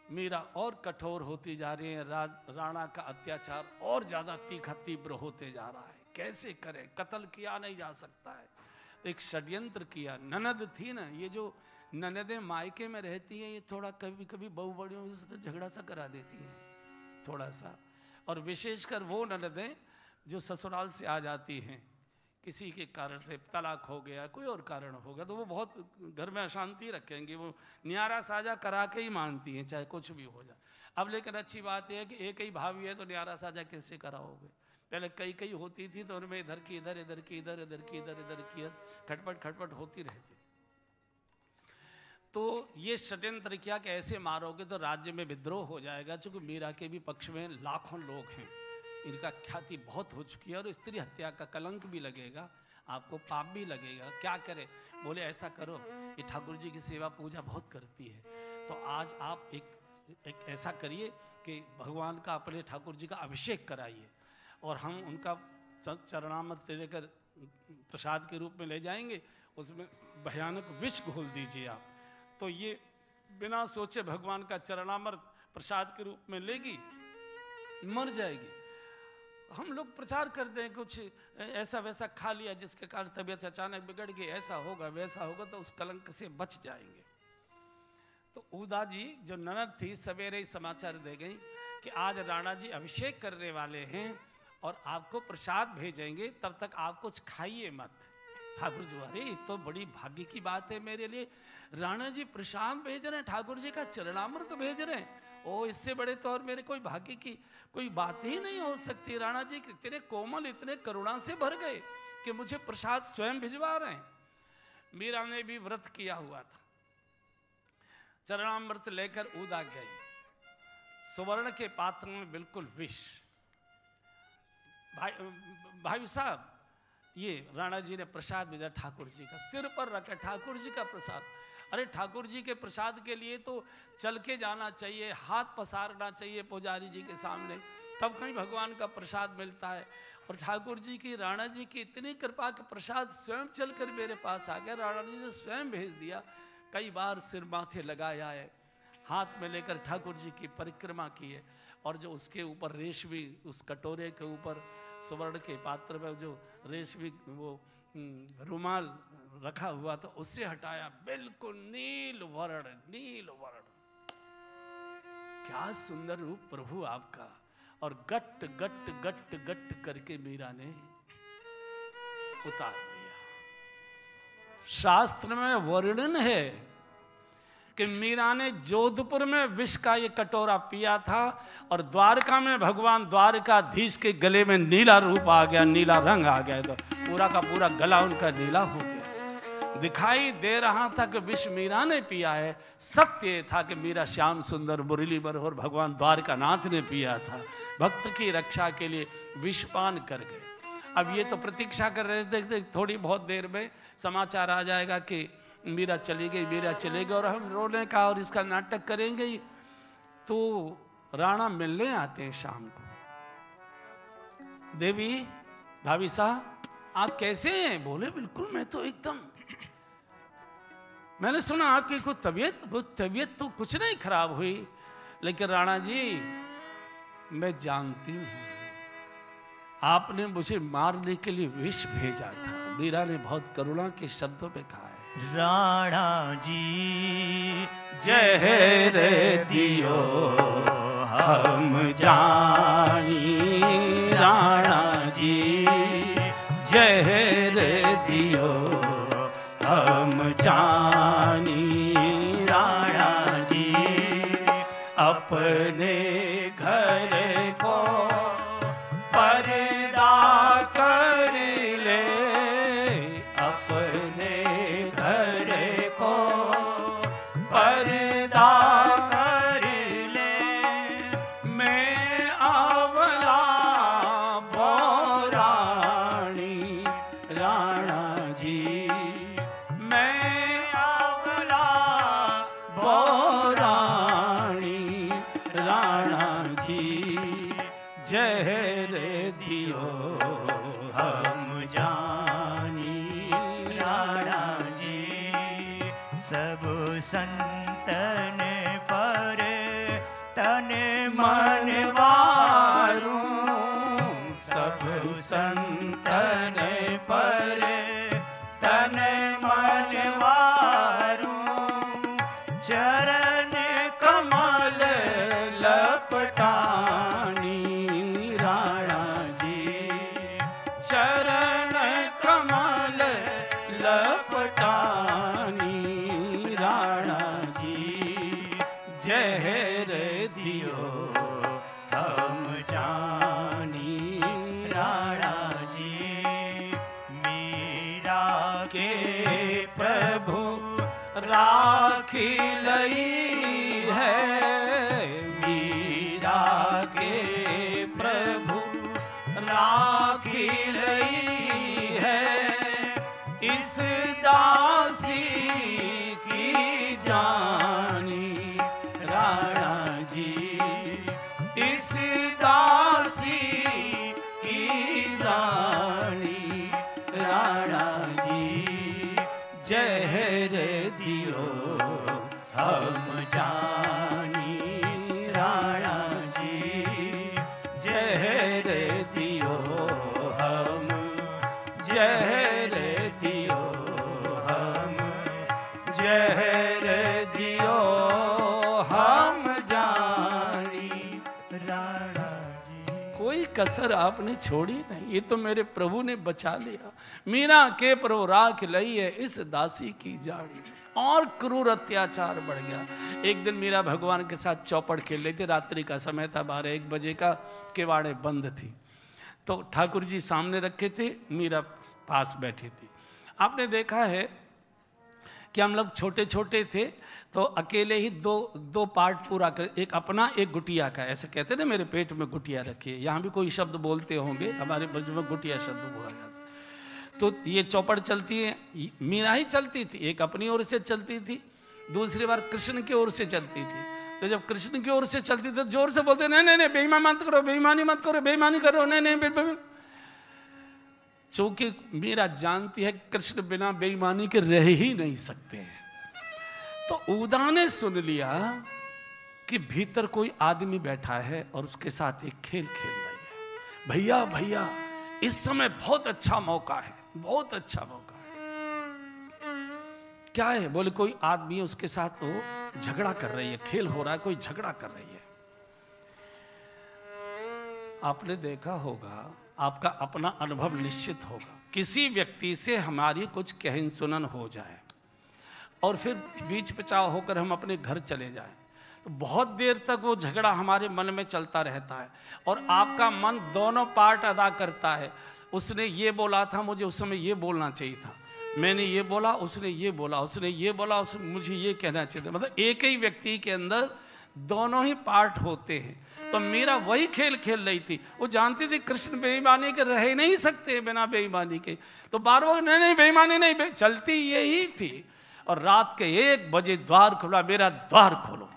मीरा और कठोर होती जा रही है, राणा का अत्याचार और ज्यादा तीखा तीव्र होते जा रहा है। कैसे करे, कत्ल किया नहीं जा सकता है, तो एक षड्यंत्र किया। ननद थी ना, ये जो ननदें मायके में रहती हैं, ये थोड़ा कभी कभी बहू बड़ियों से झगड़ा सा करा देती हैं थोड़ा सा, और विशेषकर वो ननदें जो ससुराल से आ जाती हैं, किसी के कारण से तलाक हो गया, कोई और कारण होगा, तो वो बहुत घर में अशांति रखेंगी, वो न्यारा साझा करा के ही मानती हैं, चाहे कुछ भी हो जाए। अब लेकिन अच्छी बात यह है कि एक ही भाभी है, तो न्यारा साझा कैसे कराओगे? पहले कई कई होती थी, तो उनमें इधर की इधर, इधर की इधर, इधर की इधर, इधर की खटपट खटपट होती रहती थी। तो ये षड्यंत्र किया कि ऐसे मारोगे तो राज्य में विद्रोह हो जाएगा, क्योंकि मीरा के भी पक्ष में लाखों लोग हैं, इनका ख्याति बहुत हो चुकी है, और स्त्री हत्या का कलंक भी लगेगा, आपको पाप भी लगेगा। क्या करे? बोले ऐसा करो, ये ठाकुर जी की सेवा पूजा बहुत करती है, तो आज आप एक ऐसा करिए कि भगवान का, अपने ठाकुर जी का अभिषेक कराइए, और हम उनका चरणामृत लेकर प्रसाद के रूप में ले जाएंगे, उसमें भयानक विष घोल दीजिए आप। तो ये बिना सोचे भगवान का चरणामृत प्रसाद के रूप में लेगी, मर जाएगी। हम लोग प्रचार कर दें कुछ ऐसा वैसा खा लिया जिसके कारण तबीयत अचानक बिगड़ गई, ऐसा होगा वैसा होगा, तो उस कलंक से बच जाएंगे। तो उदा जी जो ननद थी, सवेरे ही समाचार दे गई कि आज राणा जी अभिषेक करने वाले हैं और आपको प्रसाद भेजेंगे, तब तक आप कुछ खाइए मत। ठाकुर जी, अरे तो बड़ी भाग्य की बात है मेरे लिए, राणा जी प्रसाद भेज रहे हैं, ठाकुर जी का चरणामृत भेज रहे हैं, ओ इससे बड़े तो और मेरे कोई भाग्य की कोई बात ही नहीं हो सकती। राणा जी इतने कोमल, इतने करुणा से भर गए कि मुझे प्रसाद स्वयं भिजवा रहे हैं। मीरा ने भी व्रत किया हुआ था, चरणामृत लेकर उदा गई, सुवर्ण के पात्र में बिल्कुल विष। भाई साहब, ये राणा जी ने प्रसाद भेजा ठाकुर जी का, सिर पर रखा ठाकुर जी का प्रसाद। अरे ठाकुर जी के प्रसाद के लिए तो चल के जाना चाहिए, हाथ पसारना चाहिए पुजारी जी के सामने, तब कहीं भगवान का प्रसाद मिलता है। और ठाकुर जी की, राणा जी की इतनी कृपा के प्रसाद स्वयं चलकर मेरे पास आ गया। राणा जी ने स्वयं भेज दिया। कई बार सिर माथे लगाया है, हाथ में लेकर ठाकुर जी की परिक्रमा की है। और जो उसके ऊपर रेशमी, उस कटोरे के ऊपर सुवर्ण के पात्र में जो रेशमी वो रुमाल रखा हुआ था, उससे हटाया, बिल्कुल नील वर्ण, नील वर्ण। क्या सुंदर रूप प्रभु आपका। और गट गट गट गट करके मीरा ने उतार लिया। शास्त्र में वर्णन है कि मीरा ने जोधपुर में विष का ये कटोरा पिया था और द्वारका में भगवान द्वारकाधीश के गले में नीला रूप आ गया, नीला रंग आ गया, तो पूरा का पूरा गला उनका नीला हो गया। दिखाई दे रहा था कि विष मीरा ने पिया है, सत्य था कि मीरा श्याम सुंदर मुरली मनोहर भगवान द्वारकानाथ ने पिया था। भक्त की रक्षा के लिए विषपान कर गए। अब ये तो प्रतीक्षा कर रहे थे थोड़ी बहुत देर में समाचार आ जाएगा कि मीरा चली गई, मीरा चले गई और हम रोने का और इसका नाटक करेंगे। तो राणा मिलने आते हैं शाम को। देवी, भाभी साहब आप कैसे हैं? बोले बिल्कुल मैं तो एकदम, मैंने सुना आपकी कोई तबीयत तो कुछ नहीं खराब हुई, लेकिन राणा जी मैं जानती हूं आपने मुझे मारने के लिए विष भेजा था। मीरा ने बहुत करुणा के शब्दों में कहा है, राणा जी जहर दियो हम जानी, राणा जी जहर दियो हम जानी, राणा जी अपने घर को पर्दा कर ले, अपने घर को पर्दा कर ले, मैं आवला बोरानी, राणा जी मैं आवला बोरानी, राणा जी जहर दियो हम जानी, राणा जी सब संतन पर तन मन वारू, सब संतन पर तन मन वारू, चरण कमल लपटानी, राणा जी चरण कमल लपटानी, राणा जी जहर दियो हम जानी, राणा जी मीरा के प्रभु राखी लई है, मीरा के प्रभु राखी लई है, इस दासी की जानी, राणा जी इस दासी की रानी, राणा जी जहर दियो हम जानी, राणा जी जहर दियो हम, जहर दियो हम, जहर दियो हम जानी, राणा जी कोई कसर आपने छोड़ी नहीं। ये तो मेरे प्रभु ने बचा लिया। मीरा के प्रभु राख लई है इस दासी की जाड़ी। और क्रूर अत्याचार बढ़ गया। एक दिन मीरा भगवान के साथ चौपड़ खेल रही थी, रात्रि का समय था, 12-1 बजे का, किवाड़े बंद थी। तो ठाकुर जी सामने रखे थे, मीरा पास बैठी थी। आपने देखा है कि हम लोग छोटे छोटे थे तो अकेले ही दो पार्ट पूरा कर, एक अपना एक गुटिया का, ऐसे कहते ना मेरे पेट में गुटिया रखी है। यहाँ भी कोई शब्द बोलते होंगे, हमारे ब्रज में गुटिया शब्द बोला जाता है। तो ये चौपड़ चलती है, मीरा ही चलती थी, एक अपनी ओर से चलती थी दूसरी बार कृष्ण की ओर से चलती थी, तो जब कृष्ण की ओर से चलती थी तो जोर से बोलते नहीं नहीं नहीं बेईमानी मत करो, बेईमानी मत करो, बेईमानी करो, नहीं नहीं। चूंकि मीरा जानती है कृष्ण बिना बेईमानी के रह ही नहीं सकते हैं, तो उदा ने सुन लिया कि भीतर कोई आदमी बैठा है और उसके साथ एक खेल खेल रही है। भैया भैया इस समय बहुत अच्छा मौका है, बहुत अच्छा मौका है। क्या है? बोले कोई आदमी है, उसके साथ वो झगड़ा कर रही है, खेल हो रहा है, कोई झगड़ा कर रही है। आपने देखा होगा, आपका अपना अनुभव निश्चित होगा, किसी व्यक्ति से हमारी कुछ कहन सुनन हो जाए और फिर बीच बचाव होकर हम अपने घर चले जाएं, तो बहुत देर तक वो झगड़ा हमारे मन में चलता रहता है और आपका मन दोनों पार्ट अदा करता है। उसने ये बोला था, मुझे उस समय ये बोलना चाहिए था, मैंने ये बोला, उसने ये बोला, उसने ये बोला, मुझे ये कहना चाहिए था। मतलब एक ही व्यक्ति के अंदर दोनों ही पार्ट होते हैं। तो मीरा वही खेल खेल रही थी। वो जानती थी कृष्ण बेईमानी के रह नहीं सकते बिना बेईमानी के, तो बार बार नहीं नहीं बेईमानी नहीं, चलती यही थी। और रात के 1 बजे द्वार खुला, मेरा द्वार खोलो,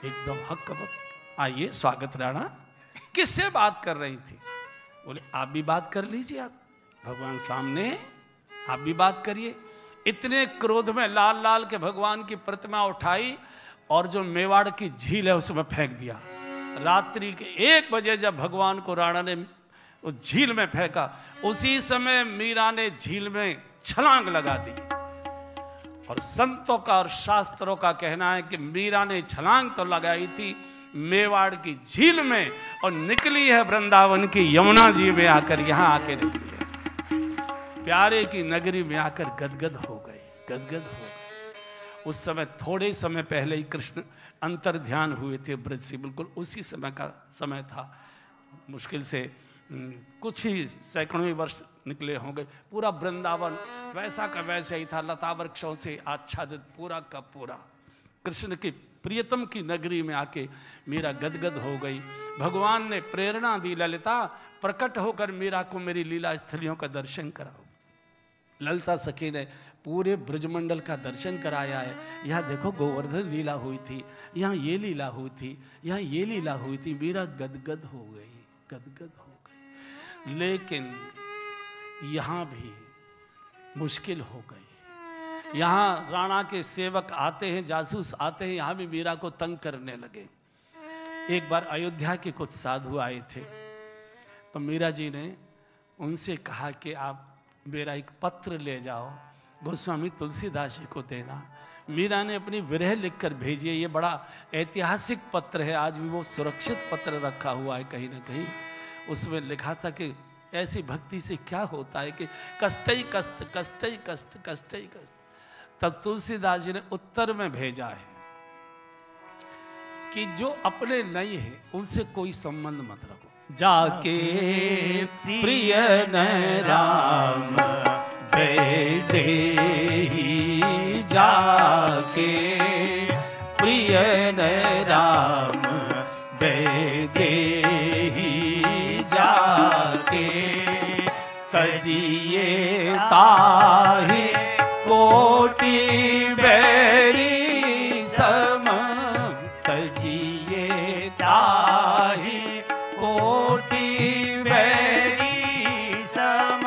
एकदम हक वक्त। आइए स्वागत राणा। किससे बात कर रही थी? बोले आप भी बात कर लीजिए, आप भगवान सामने, आप भी बात करिए। इतने क्रोध में लाल लाल के भगवान की प्रतिमा उठाई और जो मेवाड़ की झील है उसमें फेंक दिया। रात्रि के 1 बजे जब भगवान को राणा ने उस झील में फेंका, उसी समय मीरा ने झील में छलांग लगा दी। और संतों का और शास्त्रों का कहना है कि मीरा ने छलांग तो लगाई थी मेवाड़ की झील में और निकली है वृंदावन की यमुना जी में आकर, यहां आके निकली है, प्यारे की नगरी में आकर गदगद हो गई, गदगद हो गई। उस समय थोड़े समय पहले ही कृष्ण अंतर ध्यान हुए थे ब्रज से, बिल्कुल उसी समय का समय था। मुश्किल से कुछ ही सैकड़ों ही वर्ष निकले होंगे। पूरा वृंदावन वैसा का वैसा ही था, लता वृक्षों से आच्छादित पूरा का पूरा। कृष्ण की प्रियतम की नगरी में आके मीरा गदगद हो गई। भगवान ने प्रेरणा दी, ललिता प्रकट होकर मीरा को मेरी लीला स्थलियों का दर्शन कराओ। ललिता सखी ने पूरे ब्रजमंडल का दर्शन कराया है। यहाँ देखो गोवर्धन लीला हुई थी, यहाँ ये लीला हुई थी, यहाँ ये लीला हुई थी। मीरा गदगद हो गई, गदगद हो गई। लेकिन यहाँ भी मुश्किल हो गई। यहाँ राणा के सेवक आते हैं, जासूस आते हैं, यहाँ भी मीरा को तंग करने लगे। एक बार अयोध्या के कुछ साधु आए थे, तो मीरा जी ने उनसे कहा कि आप मेरा एक पत्र ले जाओ, गोस्वामी तुलसीदास जी को देना। मीरा ने अपनी विरह लिखकर भेजी है। ये बड़ा ऐतिहासिक पत्र है, आज भी वो सुरक्षित पत्र रखा हुआ है कहीं ना कहीं। उसमें लिखा था कि ऐसी भक्ति से क्या होता है कि कष्ट ही कष्ट, कष्ट ही कष्ट, कष्ट ही कष्ट। तब तुलसीदास जी ने उत्तर में भेजा है कि जो अपने नहीं है उनसे कोई संबंध मत रखो। जाके प्रिय न राम वैदेही, जाके प्रिय न राम वैदेही, जाके तजिए ताहि कोटि बैरी सम, तजिए ताहि कोटि बैरी सम,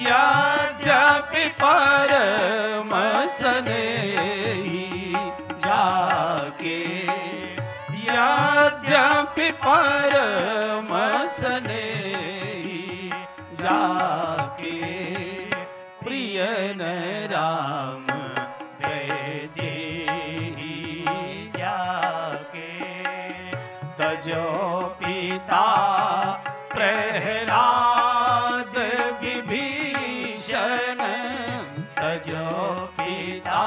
यद्यपि परम स्नेही, जाके यद्यपि परम स्नेही, जाके प्रिय न राम वैदेही, जाके तजो पिता प्रहलाद विभीषण, तजो पिता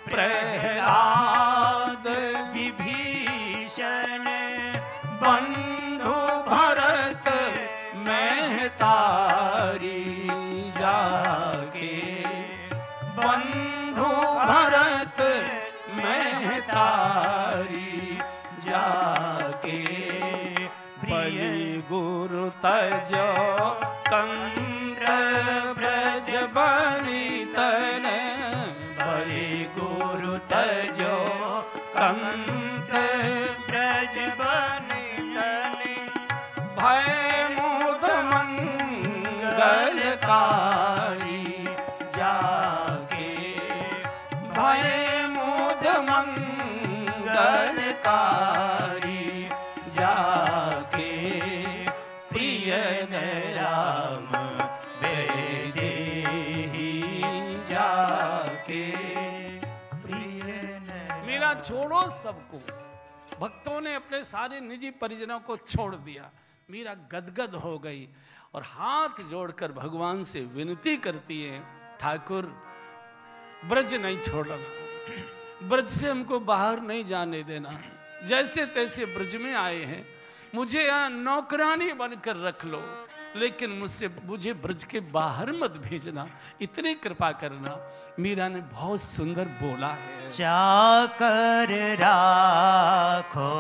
प्रहलाद विभीषण, बंधु भरत महतारी, जाके बंधु भरत महतारी, जाके बलि गुरु तजो कंद ब्रज बनि तन, बलि गुरु ब्रज बन तने भय मोद मंगलकारी जागे भय मोद मंगलकारी जाके प्रिय राम वैदेही जाके प्रिय मेरा छोड़ो सबको। भक्तों ने अपने सारे निजी परिजनों को छोड़ दिया। मीरा गदगद हो गई और हाथ जोड़कर भगवान से विनती करती है, ठाकुर ब्रज नहीं छोड़ना, ब्रज से हमको बाहर नहीं जाने देना। जैसे तैसे ब्रज में आए हैं, मुझे यहाँ नौकरानी बनकर रख लो, लेकिन मुझे ब्रज के बाहर मत भेजना, इतनी कृपा करना। मीरा ने बहुत सुंदर बोला है, चाकर राखो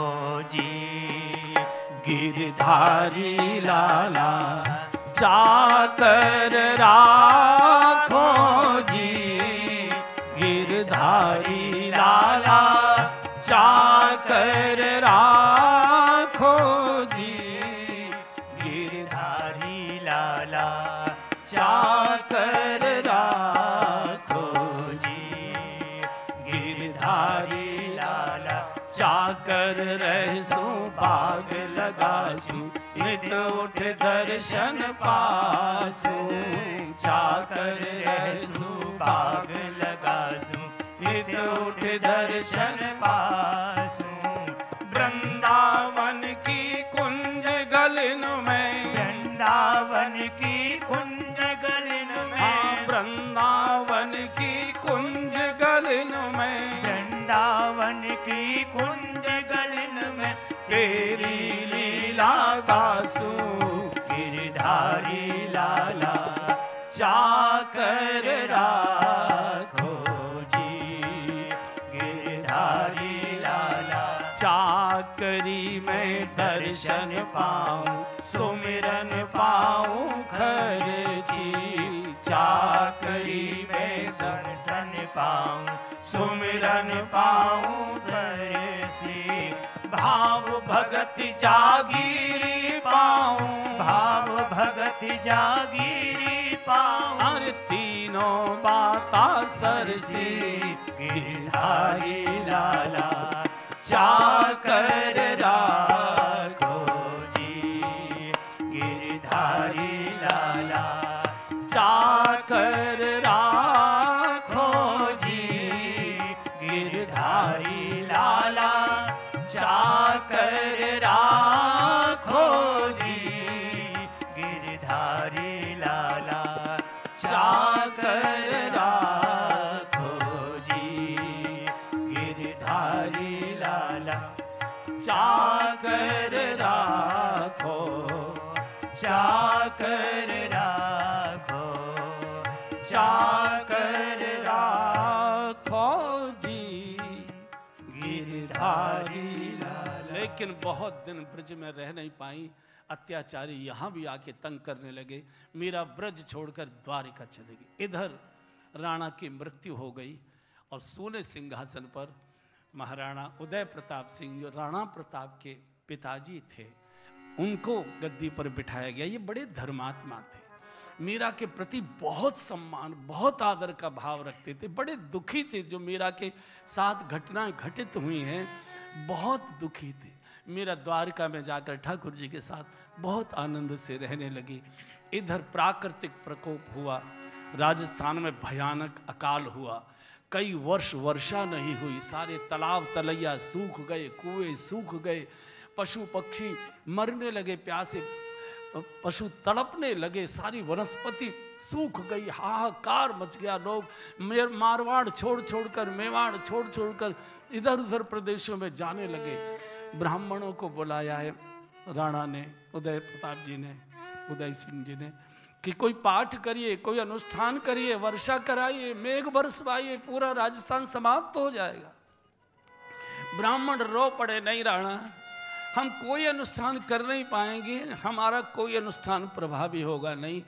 जी गिरधारी लाला चाकर राखो जी गिरधारी लाला चाकर राखो जी गिरधारी लाला चाकर राखो जी गिरधारी लाला चाकर रहसू पाग लगासू नित उठ दर्शन पासू चाकर रहसू पाग लगासू नित उठ दर्शन पासू वृंदावन की कुंज गलन में वृंदावन की कुंज गलन में वृंदावन की कुंज गलन में वृंदावन की कुंज गलन में तेरी लीला गासू गिरधारी लाला चाकर राखो जी गिरधारी लाला चाकरी में दर्शन पाऊं सुमिरन पाऊं खर्ची चाकरी में दर्शन पाऊं सुमिरन पाऊं तरसी भाव भगत जागीरी पाऊं भाव भगत जागीरी पाऊं हर तीनों बाता सरसी गिरधारी लाला चाकर राखो जी गिरधारी लाला चाकर राखो जी गिरधारी लाला चाकर राखो जी गिरधारी लाला चाकर राखो जी गिरधारी लाला चाकर राखो चाकर राखो चाकर राखो जी गिरधारी लेकिन बहुत दिन ब्रज में रह नहीं पाई। अत्याचारी यहाँ भी आके तंग करने लगे। मीरा ब्रज छोड़कर द्वारिका चली गई। इधर राणा की मृत्यु हो गई और सोने सिंहासन पर महाराणा उदय प्रताप सिंह, जो राणा प्रताप के पिताजी थे, उनको गद्दी पर बिठाया गया। ये बड़े धर्मात्मा थे, मीरा के प्रति बहुत सम्मान, बहुत आदर का भाव रखते थे। बड़े दुखी थे जो मीरा के साथ घटनाएं घटित हुई हैं, बहुत दुखी थे। मीरा द्वारका में जाकर ठाकुर जी के साथ बहुत आनंद से रहने लगी। इधर प्राकृतिक प्रकोप हुआ, राजस्थान में भयानक अकाल हुआ। कई वर्ष वर्षा नहीं हुई, सारे तालाब तलैया सूख गए, कुएं सूख गए, पशु पक्षी मरने लगे, प्यासे पशु तड़पने लगे, सारी वनस्पति सूख गई, हाहाकार मच गया। लोग मारवाड़ छोड़ छोड़कर, मेवाड़ छोड़ छोड़कर इधर उधर प्रदेशों में जाने लगे। ब्राह्मणों को बुलाया है राणा ने, उदय प्रताप जी ने, उदय सिंह जी ने, कि कोई पाठ करिए, कोई अनुष्ठान करिए, वर्षा कराइए, मेघ बरसवाइए, पूरा राजस्थान समाप्त हो जाएगा। ब्राह्मण रो पड़े, नहीं राणा, हम कोई अनुष्ठान कर नहीं पाएंगे, हमारा कोई अनुष्ठान प्रभावी होगा नहीं,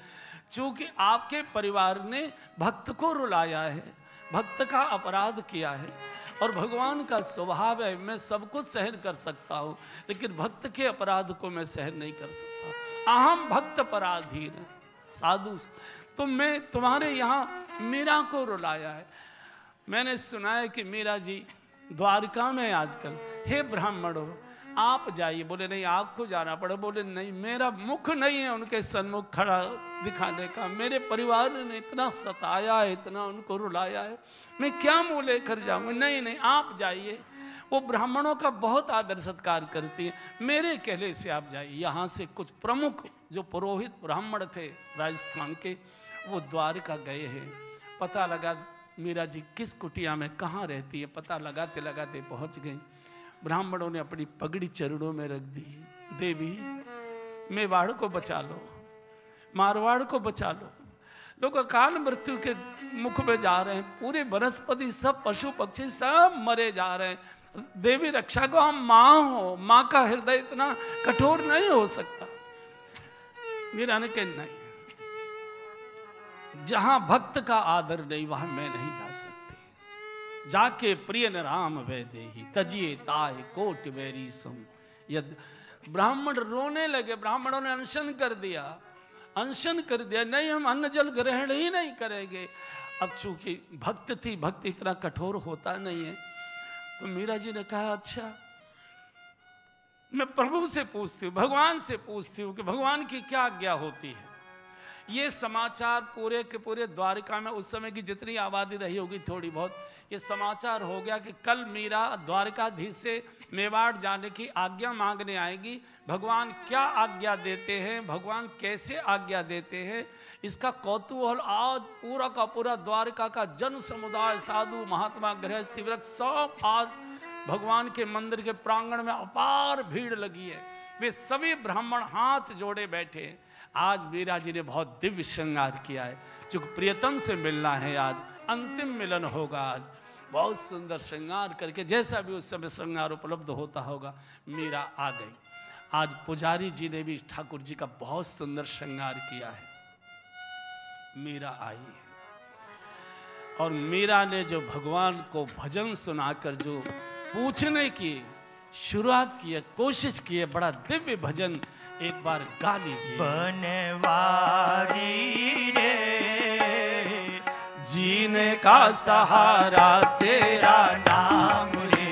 क्योंकि आपके परिवार ने भक्त को रुलाया है, भक्त का अपराध किया है, और भगवान का स्वभाव है, मैं सब कुछ सहन कर सकता हूँ, लेकिन भक्त के अपराध को मैं सहन नहीं कर सकता। अहम भक्त पराधीन है साधु। तो मैं तुम्हारे यहाँ मीरा को रुलाया है। मैंने सुना है कि मीरा जी द्वारका में आजकल, हे ब्राह्मणों आप जाइए। बोले नहीं आपको जाना पड़े। बोले नहीं मेरा मुख नहीं है उनके सन्मुख खड़ा दिखाने का, मेरे परिवार ने इतना सताया है, इतना उनको रुलाया है, मैं क्या मुँह लेकर जाऊँ। नहीं नहीं आप जाइए, वो ब्राह्मणों का बहुत आदर सत्कार करती है, मेरे कहने से आप जाइए। यहाँ से कुछ प्रमुख जो पुरोहित ब्राह्मण थे राजस्थान के, वो द्वारका गए हैं। पता लगा मीरा जी किस कुटिया में कहाँ रहती है, पता लगाते लगाते पहुँच गई। ब्राह्मणों ने अपनी पगड़ी चरणों में रख दी, देवी मेवाड़ को बचा लो, मारवाड़ को बचा लो, लोग अकाल मृत्यु के मुख में जा रहे हैं, पूरे वनस्पति सब पशु पक्षी सब मरे जा रहे हैं, देवी रक्षा को। हम माँ हो, माँ का हृदय इतना कठोर नहीं हो सकता। मीरा ने कहा नहीं, जहां भक्त का आदर नहीं वहां मैं नहीं जा सकती। जाके प्रिय न राम वै देही तजिए ताहि कोट बैरी सम। यद ब्राह्मण रोने लगे, ब्राह्मणों ने अनशन कर दिया, अनशन कर दिया, नहीं हम अन्न जल ग्रहण ही नहीं करेंगे। अब चूंकि भक्त थी, भक्त इतना कठोर होता नहीं है, तो मीरा जी ने कहा अच्छा मैं प्रभु से पूछती हूँ, भगवान से पूछती हूँ कि भगवान की क्या आज्ञा होती है। ये समाचार पूरे के पूरे द्वारका में उस समय की जितनी आबादी रही होगी थोड़ी बहुत, ये समाचार हो गया कि कल मीरा द्वारकाधीश से मेवाड़ जाने की आज्ञा मांगने आएगी। भगवान क्या आज्ञा देते हैं, भगवान कैसे आज्ञा देते हैं, इसका कौतूहल आज पूरा का पूरा द्वारका का जन समुदाय, साधु महात्मा गृहस्थी वृक्ष सब आज भगवान के मंदिर के प्रांगण में अपार भीड़ लगी है। वे सभी ब्राह्मण हाथ जोड़े बैठे हैं। आज मीरा जी ने बहुत दिव्य श्रृंगार किया है, चूंकि प्रियतम से मिलना है, आज अंतिम मिलन होगा। आज बहुत सुंदर श्रृंगार करके, जैसा भी उस समय श्रृंगार उपलब्ध होता होगा, मीरा आ गई। आज पुजारी जी ने भी ठाकुर जी का बहुत सुंदर श्रृंगार किया है। मीरा आई है और मीरा ने जो भगवान को भजन सुनाकर जो पूछने की शुरुआत की है, कोशिश की है, बड़ा दिव्य भजन एक बार गा लीजिए। बनवारी रे जीने का सहारा तेरा नाम रे,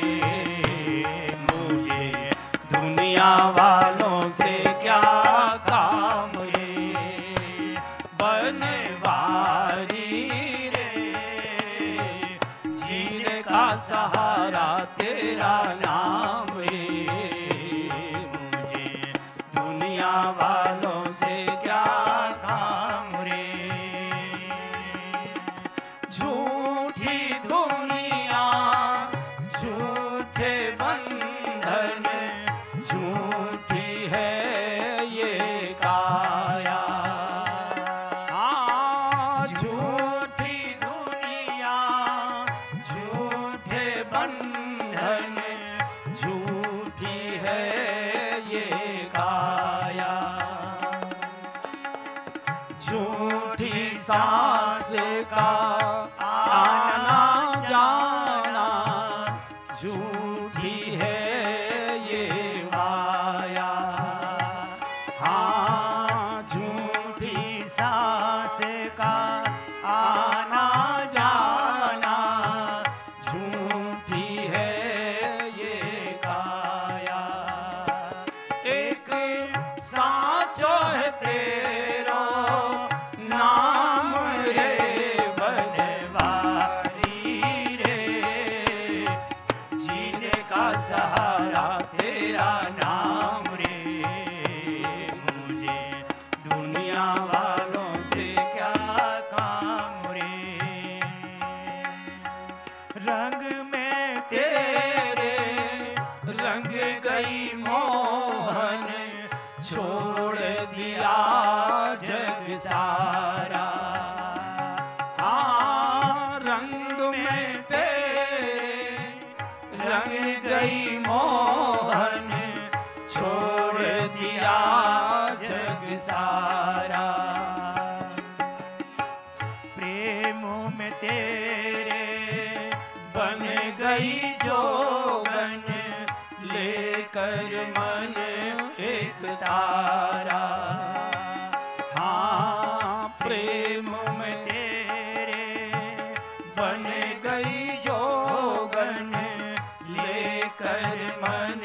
मुझे दुनिया वालों से क्या काम रे। बनवारी रे जीने का सहारा तेरा नाम रे, वालों से क्या काम रे। झूठी दुनिया झूठे बंधन, झूठी है ये काया। हाँ झूठी दुनिया झूठे बंधन, झूठी है ये काया। झूठी सांस का आना जाना, झूठी है ये माया। हाँ झूठी सांस का आना जाना, झूठी है ये काया। एक साचो है तेरो नाम रे, बनवारी रे जीने का सहारा तेरा नाम रे, मुझे दुनिया वालों से क्या काम रे। रंग में तेरे रंग गई मोहन, छोड़ दिया जग सारा। हाँ रंग में तेरे रंग गई मोहन, छोड़ दिया जग सारा। प्रेम में तेरे बन गई लेकर मन एक तारा। हाँ प्रेम में तेरे बन गई जोगन, लेकर मन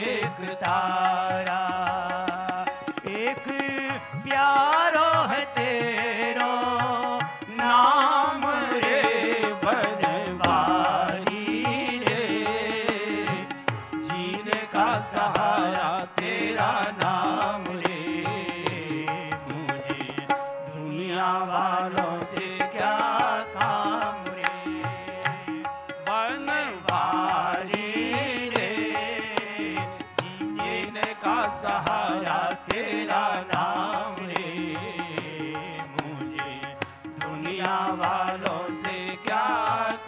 एक तारा। एक प्यारो है तेरो नाम रे बनवारी रे, जीने का सहारा तेरा नाम रे। मुझे दुनिया वालों से क्या काम रे, बनवारी रे, जीने का सहारा तेरा नाम रे। मुझे दुनिया वालों से क्या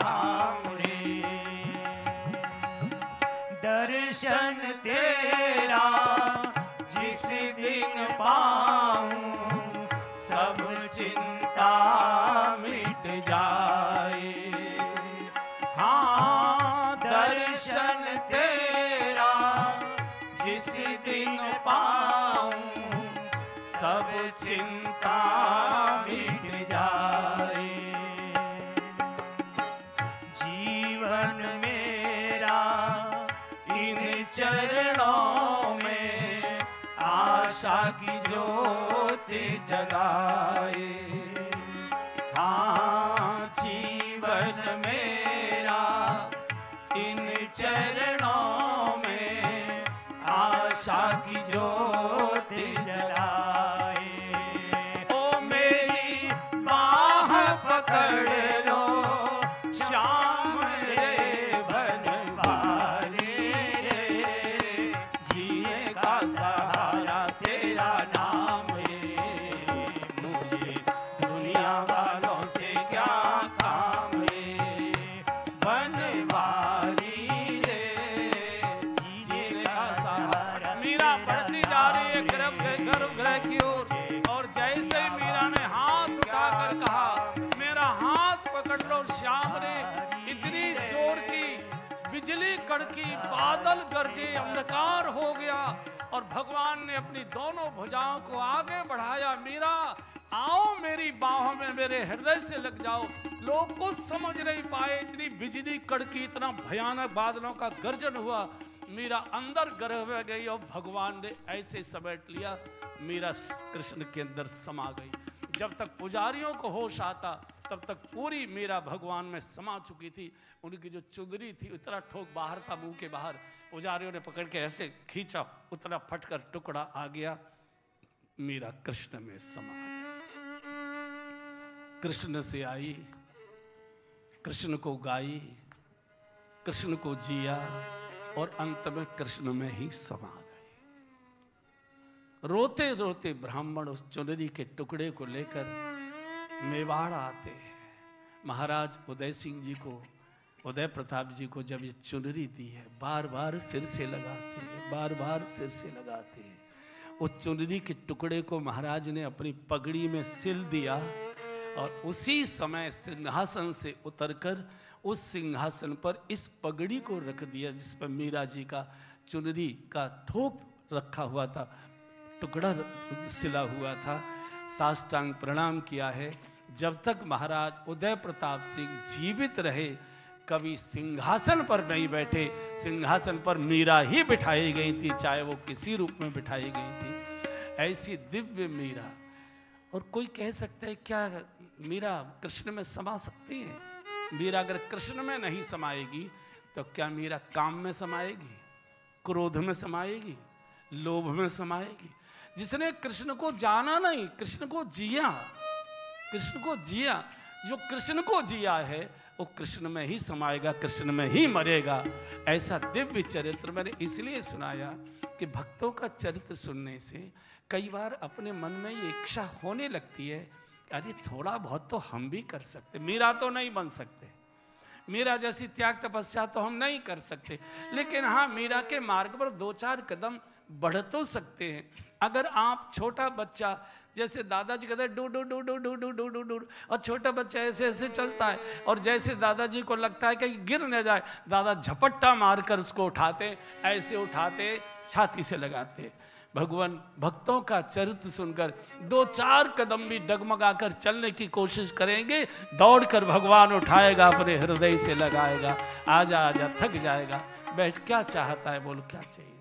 काम रे। दर्शन तेरा जिस दिन पाऊं, सब चिंता मिट जाए। हाँ दर्शन तेरा जिस दिन पाऊं, सब चिंता मिट जाए। जीवन मेरा इन चरणों में आशा की ज्योति जगाए। हाँ जीवन मेरा इन चरणों में आशा की ज्योति जलाए। ओ मेरी बाह पकड़ लो श्याम रे बनवारी रे, जिए का सहारा तेरा नाम रे। मुझे दुनिया वालों से क्या काम रे, बनवारी रे, जिए का सहारा। मीरा बढ़ती जा रही है गर्भगृह की ओर, और जैसे ही मीरा ने हाथ उठाकर कहा मेरा हाथ पकड़ लो श्याम रे, इतनी जोर की बिजली कड़की, बादल गरजे, अंधकार हो गया और भगवान ने अपनी दोनों भुजाओं को आगे बढ़ाया। मीरा आओ मेरी बाहों में, मेरे हृदय से लग जाओ। लोग कुछ समझ नहीं पाए, इतनी बिजली कड़की, इतना भयानक बादलों का गर्जन हुआ। मीरा अंदर गर्भ में गई और भगवान ने ऐसे समेट लिया, मीरा कृष्ण के अंदर समा गई। जब तक पुजारियों को होश आता तब तक पूरी मीरा भगवान में समा चुकी थी। उनकी जो चुंदरी थी उतना ठोक बाहर था, मुंह के बाहर। पुजारियों ने पकड़ के ऐसे खींचा, उतना फटकर टुकड़ा आ गया। मीरा कृष्ण में समा गई, कृष्ण से आई, कृष्ण को गाई, कृष्ण को जिया और अंत में कृष्ण में ही समा गई। रोते रोते ब्राह्मण उस चुनरी के टुकड़े को लेकर मेवाड़ आते हैं। महाराज उदय सिंह जी को, उदय प्रताप जी को जब ये चुनरी दी है, बार बार सिर से लगाते हैं, बार बार सिर से लगाते हैं। उस चुनरी के टुकड़े को महाराज ने अपनी पगड़ी में सिल दिया और उसी समय सिंहासन से उतरकर उस सिंहासन पर इस पगड़ी को रख दिया जिस पर मीरा जी का चुनरी का ठोप रखा हुआ था, टुकड़ा सिला हुआ था। साष्टांग प्रणाम किया है। जब तक महाराज उदय प्रताप सिंह जीवित रहे, कभी सिंहासन पर नहीं बैठे। सिंहासन पर मीरा ही बिठाई गई थी, चाहे वो किसी रूप में बिठाई गई थी। ऐसी दिव्य मीरा। और कोई कह सकता है क्या मीरा कृष्ण में समा सकती है? मीरा अगर कृष्ण में नहीं समाएगी तो क्या मीरा काम में समाएगी, क्रोध में समाएगी, लोभ में समाएगी? जिसने कृष्ण को जाना नहीं, कृष्ण को जिया, कृष्ण को जिया, जो कृष्ण को जिया है वो कृष्ण में ही समाएगा, कृष्ण में ही मरेगा। ऐसा दिव्य चरित्र मैंने इसलिए सुनाया कि भक्तों का चरित्र सुनने से कई बार अपने मन में ये इच्छा होने लगती है, अरे थोड़ा बहुत तो हम भी कर सकते। मीरा तो नहीं बन सकते, मीरा जैसी त्याग तपस्या तो हम नहीं कर सकते, लेकिन हाँ मीरा के मार्ग पर 2-4 कदम बढ़ तो सकते हैं। अगर आप छोटा बच्चा, जैसे दादाजी कहते हैं do do do do do do do do do, और छोटा बच्चा ऐसे ऐसे चलता है, और जैसे दादाजी को लगता है कि गिर न जाए, दादा झपट्टा मारकर उसको उठाते, ऐसे उठाते, छाती से लगाते। भगवान भक्तों का चरित्र सुनकर 2-4 कदम भी डगमगाकर चलने की कोशिश करेंगे, दौड़कर भगवान उठाएगा, अपने हृदय से लगाएगा, आजा आजा, थक जाएगा, बैठ, क्या चाहता है बोलो, क्या चाहिए।